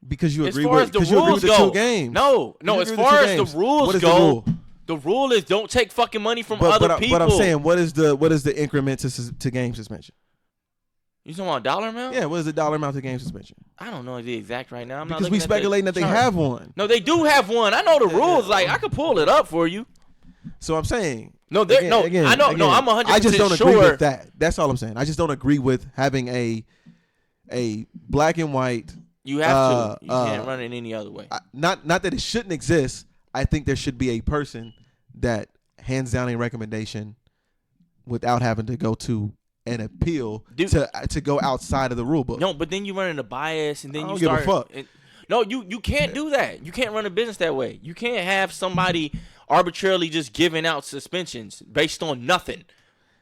Because you As agree far with as the because you agree rules with the go, two games. No. You As agree with far two as games. the rules What is go, the rule? the rule is don't take fucking money from other people. But I'm saying, what is the increment to game suspension? You talking about dollar amount? Yeah, what is the dollar amount to game suspension? I don't know the exact right now. I'm not Because we looking at the speculating that they chart. have one. No, they do have one. I know the rules. Like I could pull it up for you. So I'm saying. No, I know. No, I'm 100% I just don't sure. agree with that. That's all I'm saying. I just don't agree with having a black and white. You have to. You can't run it any other way. Not that it shouldn't exist. I think there should be a person that hands down a recommendation without having to go to an appeal to go outside of the rule book. No, but then you run into bias, and then I you don't give a start. fuck. No, you can't do that. You can't run a business that way. You can't have somebody arbitrarily just giving out suspensions based on nothing.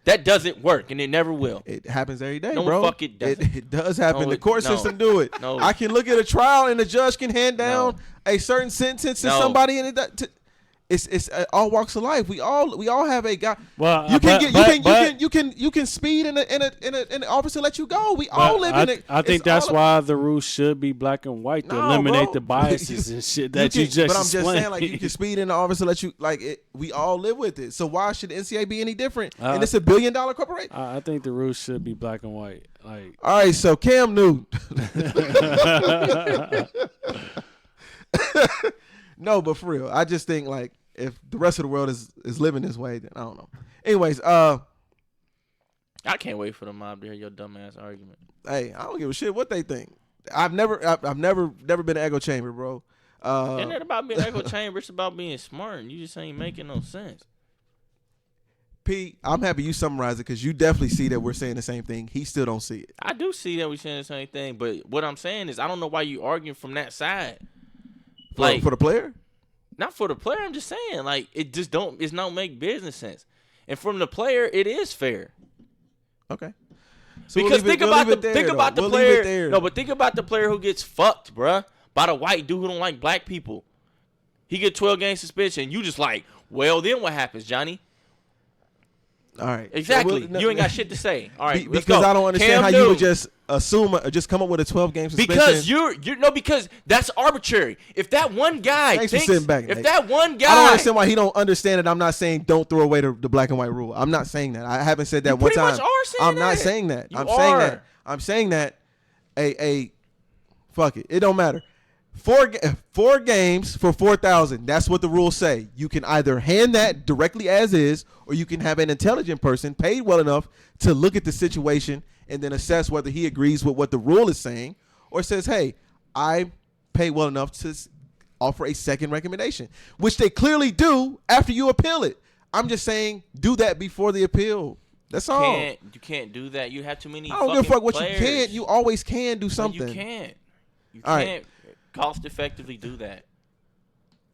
That doesn't work, and it never will. It happens every day, No, bro. fuck it doesn't. It does happen. No, The court no. system do it. No. I can look at a trial and the judge can hand down a certain sentence to No. somebody, and it's all walks of life. We all have a guy. Well, you can but- you can speed in an officer let you go. We all live in it. I think It's that's all- why the rules should be black and white to No, eliminate bro. the biases and shit that you can- just But I'm just explained. saying, like, you can speed in the officer let you like it. We all live with it. So why should the NCAA be any different? And it's $1 billion corporation. I think the rules should be black and white. Like, All right, so Cam Newton. No, but for real, I just think like if the rest of the world is living this way, then I don't know. Anyways, I can't wait for the mob to hear your dumbass argument. hey, I don't give a shit what they think. I've never been an echo chamber, bro. Ain't that about being echo chamber? It's about being smart, and you just ain't making no sense. Pete, I'm happy you summarized it because you definitely see that we're saying the same thing. He still don't see it. I do see that we're saying the same thing, but what I'm saying is I don't know why you arguing from that side. For the player? Not for the player. I'm just saying, like, it just don't make business sense. And from the player, it is fair. Okay. So Because think about the player. No, No, but think about the player who gets fucked, bruh, by the white dude who don't like black people. He get 12-game suspension. You just like, well, then what happens, Johnny? all right. Exactly. So, you ain't got shit to say. All right, let's because go. I don't understand Cam how you Newton. would just assume just come up with a 12-game suspension. Because because that's arbitrary. If that one guy Thanks for thinks, sitting back, if Nate. that one guy, I don't understand why he don't understand that I'm not saying don't throw away the black and white rule. I'm not saying that. I haven't said that You one pretty time. much are saying I'm not that. saying that. You I'm saying are. that. I'm saying that fuck it. It don't matter. Four games for 4,000. That's what the rules say. You can either hand that directly as is, or you can have an intelligent person paid well enough to look at the situation and then assess whether he agrees with what the rule is saying, or says, "Hey, I paid well enough to offer a second recommendation," which they clearly do after you appeal it. I'm just saying, do that before the appeal. That's all. you can't do that. You have too many. I don't give a fuck what players. you can. You always can do No, something. you can't. You All right. can't cost effectively do that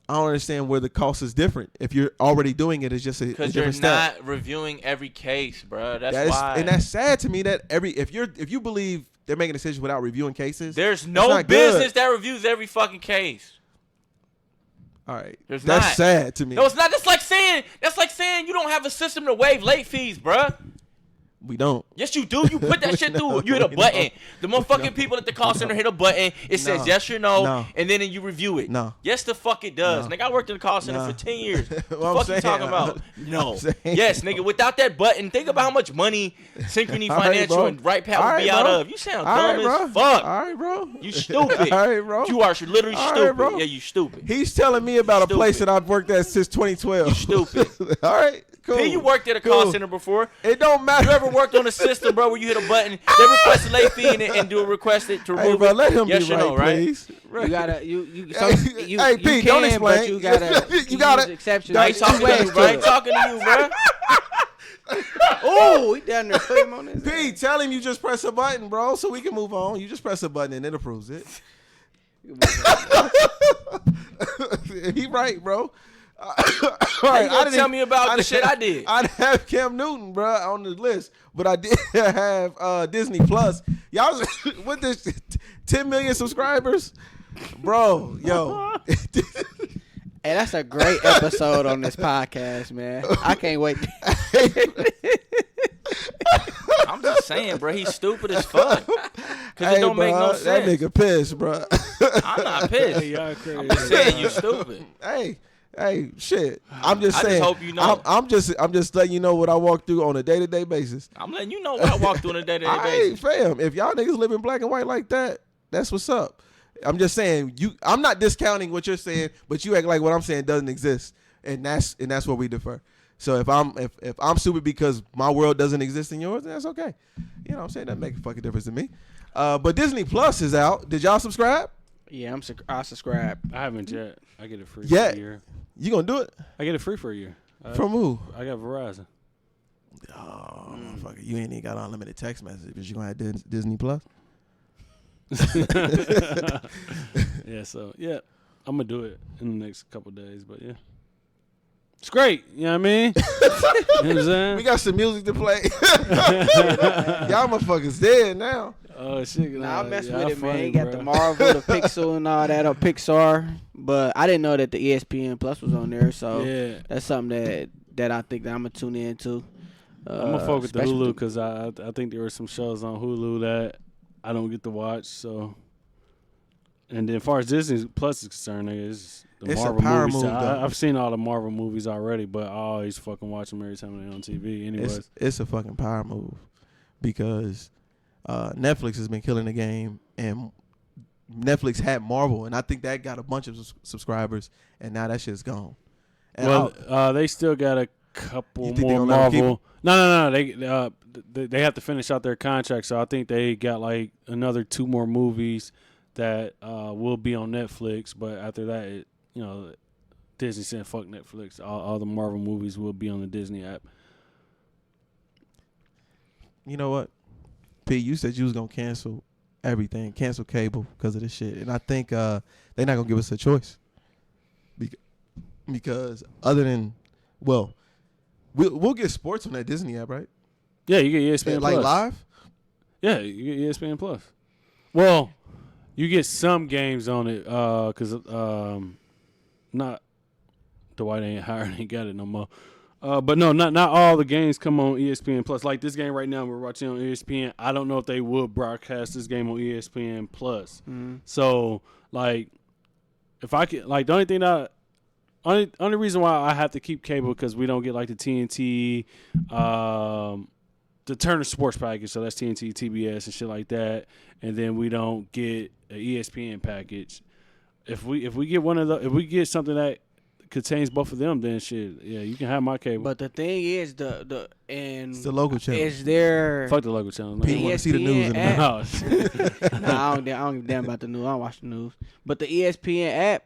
I don't understand where the cost is different. If you're already doing it, it's just a because you're different step. not reviewing every case, bro. That's That is- why. and that's sad to me that if you believe they're making decisions without reviewing cases, There's that's no not business good. that reviews every fucking case. All right, There's that's not. sad to me. No, it's not. That's like saying you don't have a system to waive late fees, bruh. We don't. Yes, you do. You put that shit through. You hit a button. The motherfucking people at the call center hit a button. It says No. yes or no, No. and then you review it. No. Yes, the fuck it does. No. Nigga, I worked in the call center No. for 10 years. What What I'm the fuck saying, you talking about? No. I'm saying- Yes, nigga, without that button, think about how much money Synchrony All right, Financial bro. and RightPath All would right, be out bro. of. You sound All dumb right, bro. as fuck. All right, bro. You stupid. All right, bro. You are literally All right, stupid. bro. Yeah, you stupid. He's telling me about a place Stupid. that I've worked at since 2012. You stupid. All right, cool. Hey, you worked at a call Cool. center before. It don't matter. You ever worked on a system, bro, where you hit a button, they request a late fee and do a request to remove Hey, bro, it? let him Yes be or right, no, right? please. You gotta you Hey, you hey, you Pete, can, don't explain. but you gotta You gotta- use exceptions. No, I ain't There's talking two to ways you, bro. I to ain't it. talking to you, bro. Oh, he down there put him on his. Pete, tell him you just press a button, bro, so we can move on. You just press a button and it approves it. He right, bro. All right, gonna tell me about the shit I did? I didn't have Cam Newton, bro, on the list, but I did have Disney Plus. Y'all, with this 10 million subscribers, bro, yo. Hey, that's a great episode on this podcast, man. I can't wait. I'm just saying, bro. He's stupid as fuck. Cause it don't make no That sense. nigga pissed, bro. I'm not pissed. Hey, y'all crazy. I'm just saying you stupid. hey, shit. I'm just I saying. just hope you know. I'm just letting you know what I walk through on a day-to-day basis. I'm letting you know what I walk through on a day-to-day Hey, basis. fam, if y'all niggas live in black and white like that, that's what's up. I'm just saying I'm not discounting what you're saying, but you act like what I'm saying doesn't exist, and that's where we differ. So if I'm stupid because my world doesn't exist in yours, then that's okay. You know what I'm saying? That make a fucking difference to me. But Disney Plus is out. Did y'all subscribe? Yeah, I subscribe. I haven't yet. I get it free Yeah. for a year. You gonna do it? I get it free for a year. From who? I got Verizon. Oh, motherfucker. You ain't even got unlimited text messages, but you gonna have Disney Plus? Yeah, so yeah, I'm gonna do it in the next couple of days. But yeah, it's great. You know what I mean? You know what I'm saying? We got some music to play. Y'all motherfuckers dead now. Oh shit! Nah, I mess y'all with it, man. funny, You got bro. the Marvel, the Pixel, and all that, or Pixar. But I didn't know that the ESPN Plus was on there, so Yeah, that's something that I think that I'm gonna tune into. I'm gonna fuck with the especially Hulu because I think there were some shows on Hulu that I don't get to watch. So, and then as far as Disney Plus is concerned, it's the It's a Marvel power movies. move, though. I've seen all the Marvel movies already, but I always fucking watch them every time they're on TV. Anyways, It's a fucking power move because Netflix has been killing the game, and Netflix had Marvel, and I think that got a bunch of subscribers, and now that shit's gone. And well, they still got a couple You think they more gonna let 'em keep Marvel. No. They have to finish out their contract, so I think they got like another 2 more movies that will be on Netflix. But after that, Disney said fuck Netflix. All the Marvel movies will be on the Disney app. you know what, P, you said you was gonna cancel everything, cancel cable because of this shit, and I think they're not gonna give us a choice because other than we'll get sports on that Disney app, right? Yeah, you get ESPN Like Plus. live. Yeah, you get ESPN Plus. Well, you get some games on it because not Dwight ain't got it no more. But no, not all the games come on ESPN Plus. Like this game right now, we're watching on ESPN. I don't know if they will broadcast this game on ESPN Plus. Mm-hmm. So like, if I could, like, the only thing that only reason why I have to keep cable because we don't get like the TNT, the Turner Sports package. So that's TNT, TBS, and shit like that. And then we don't get an ESPN package. If we get one of the, if we get something that contains both of them, then shit, yeah, you can have my cable. But the thing is, It's the local channel. is there? Fuck the local channel. People the want to see the news in the ESPN back. No. Nah, I don't give a damn about the news. I don't watch the news. But the ESPN app,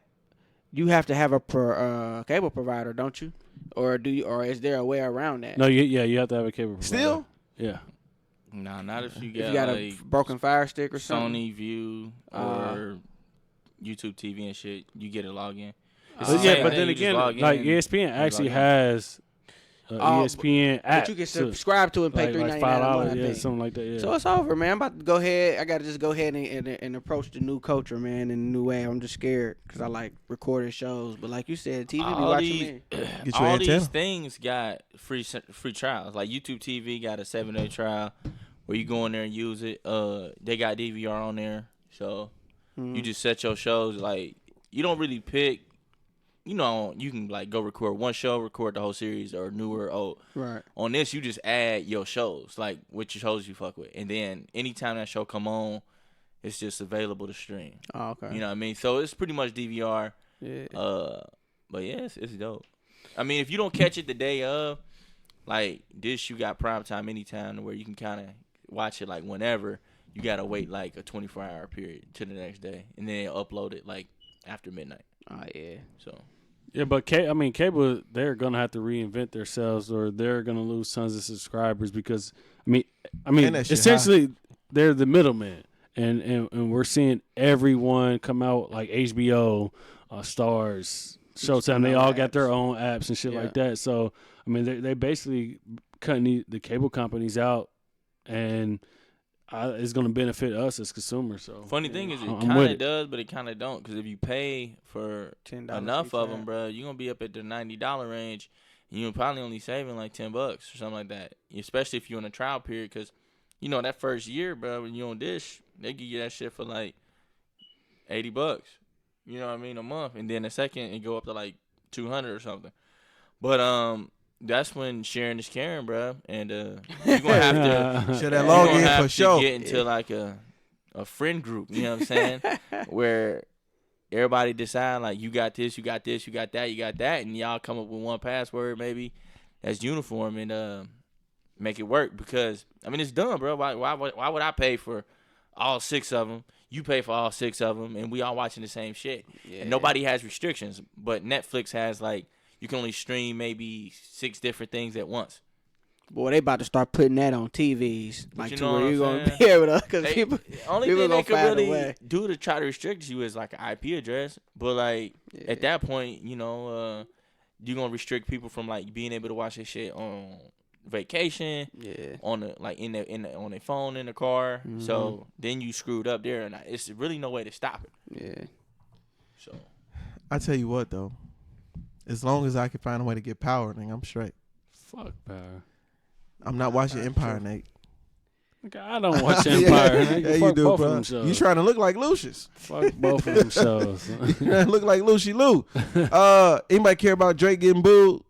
you have to have a cable provider, don't you? Or do you? Or is there a way around that? No, you have to have a cable provider. Still? Yeah. Nah, not if you if got, you got like a broken Fire Stick or something. Sony View or YouTube TV and shit. You get a login. It's But the yeah, same but thing, then you just again, log like in, ESPN actually log in. has Oh, ESPN app. But you can subscribe to it and pay like $3.99 a month, I $5, yeah, think. something like that. Yeah. So it's over, man. I'm about to go ahead. I got to just go ahead and approach the new culture, man, in a new way. I'm just scared because I like recording shows. But like you said, TV be all watching these, me. Get your all antenna. these things got free trials. Like YouTube TV got a 7-day trial where you go in there and use it. They got DVR on there, so you just set your shows. Like you don't really pick. You know, you can like go record one show, record the whole series, or new or old. Right. On this, you just add your shows, like which shows you fuck with, and then anytime that show come on, it's just available to stream. Oh, okay. You know what I mean? So it's pretty much DVR. Yeah. But yeah, it's dope. I mean, if you don't catch it the day of, like this, you got prime time anytime where you can kind of watch it like whenever. You gotta wait like a 24-hour period to the next day, and then upload it like after midnight. Oh yeah. So. Yeah, but cable, they're gonna have to reinvent themselves, or they're gonna lose tons of subscribers because I mean, that shit essentially they're the middleman, and we're seeing everyone come out like HBO, Stars, Showtime. They all got their own apps and shit like that. So I mean, they basically cutting the cable companies out, and it's gonna benefit us as consumers. So Funny thing is, it I'm kind with of it. does, but it kind of don't. Because if you pay for $10 enough each of time. them, bro, you're gonna be up at the $90 range. And you're probably only saving like $10 or something like that. Especially if you're in a trial period, because you know that first year, bro, when you're on Dish, they give you that shit for like $80. You know what I mean, a month, and then the second it go up to like 200 or something. But that's when sharing is caring, bro, and you're gonna have to. Share You're that login gonna have for to sure. get into like a friend group, you know what I'm saying? Where everybody decide like you got this, you got this, you got that, you got that, and y'all come up with one password maybe that's uniform and make it work. Because I mean it's dumb, bro. Why would I pay for all 6 of them? You pay for all 6 of them, and we all watching the same shit. Yeah. And nobody has restrictions, but Netflix has like you can only stream maybe 6 different things at once. Boy, they about to start putting that on TVs, But like you to know where what you're I'm gonna saying? be able to, because They- people. Only people thing they gonna could find a really way. do to try to restrict you is like an IP address. But like Yeah. at that point, you know, you're gonna restrict people from like being able to watch this shit on vacation, Yeah. on the like on their phone in the car. Mm-hmm. So then you screwed up there, and it's really no way to stop it. Yeah. So I tell you what though, as long as I can find a way to get power, nigga, I'm straight. Fuck power. I'm not watching Empire, Nate. Nigga, I don't watch Empire. Nigga. Yeah, you Fuck do, both of bro. them shows. You trying to look like Lucius? Fuck both of them shows. You trying to look like Lucy Lou? Anybody care about Drake getting booed?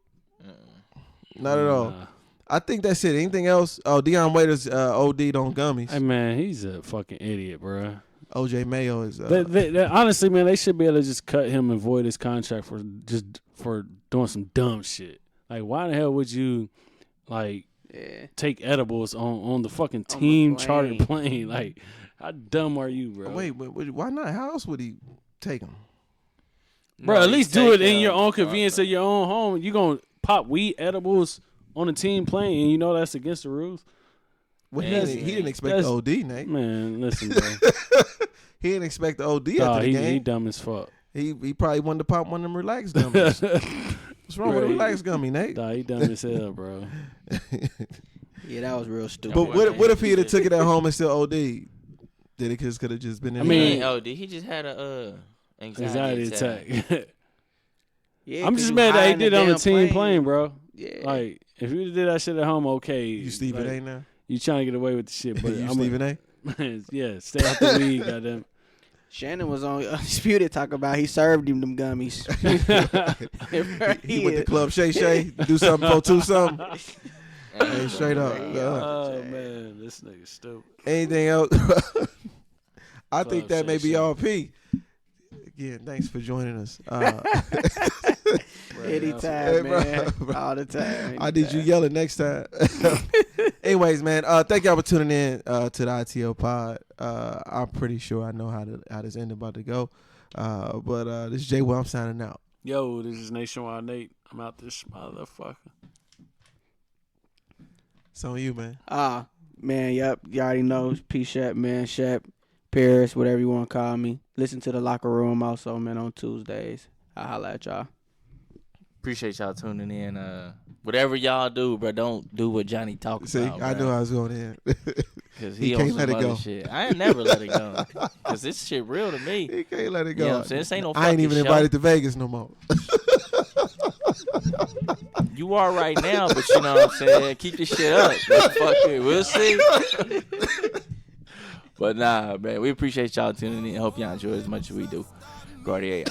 Not at all. Nah. I think that's it. Anything else? Oh, Deion Waiters OD'd on gummies. Hey man, he's a fucking idiot, bro. OJ Mayo is. Honestly, man, they should be able to just cut him and void his contract for doing some dumb shit. Like, why the hell would you like Yeah. take edibles on the fucking On the team plane. chartered plane? Like, how dumb are you, bro? Wait, why not? How else would he take him? Bro, No, at you least do it take, in your own uh, convenience of your own home. You gonna pop weed edibles on a team plane, and you know that's against the rules. Well, Man, he didn't expect that's- the OD, Nate. Man, listen, bro. He didn't expect the OD Dawg, after the he game. dumb as fuck. He probably wanted to pop one of them relax gummies. What's wrong with a Right. relax gummy, Nate? Dawg, he dumb as hell, bro. Yeah, that was real stupid. But boy what if he had shit. took it at home and still OD? Did it just could have just been in I the mean- He ain't OD. He just had a Anxiety attack. Yeah, I'm 'cause just you mad that high he in did the it on the damn team plane, bro. Yeah. Like, if you did that shit at home, okay. You Stephen like, A now? You trying to get away with the shit, but You I'm Stephen A? yeah, stay out the league, goddamn. Shannon was on Undisputed talk about he served him them gummies. He went to Club Shay Shay, do something for 2 something. Hey, Hey, straight up. Oh man, this nigga stupid. Anything else? I think Club that may Shay be Shay. all P. Again, thanks for joining us. Anytime, Hey, bro, man. bro. All the time. I need you yelling next time. Anyways, man, thank y'all for tuning in to the ITO pod. I'm pretty sure I know how this end about to go. But this is Jay Will. I'm signing out. Yo, this is Nationwide Nate. I'm out this motherfucker. It's on you, man. Man, yep. You already know. P-Shep, man. Shep, Paris, whatever you want to call me. Listen to The Locker Room also, man, on Tuesdays. I'll holla at y'all. Appreciate y'all tuning in. Whatever y'all do, bro, don't do what Johnny talking See, about. I knew I was going in. Because he he can't on let some it other go. shit. I ain't never let it go. Because this shit real to me. He can't let it You go. know what I'm saying? This ain't no I ain't fucking even show. invited to Vegas no more. You are right now, but you know what I'm saying? Keep this shit up. Fuck it. We'll see. But nah, man, we appreciate y'all tuning in. Hope y'all enjoy as much as we do. Guardier.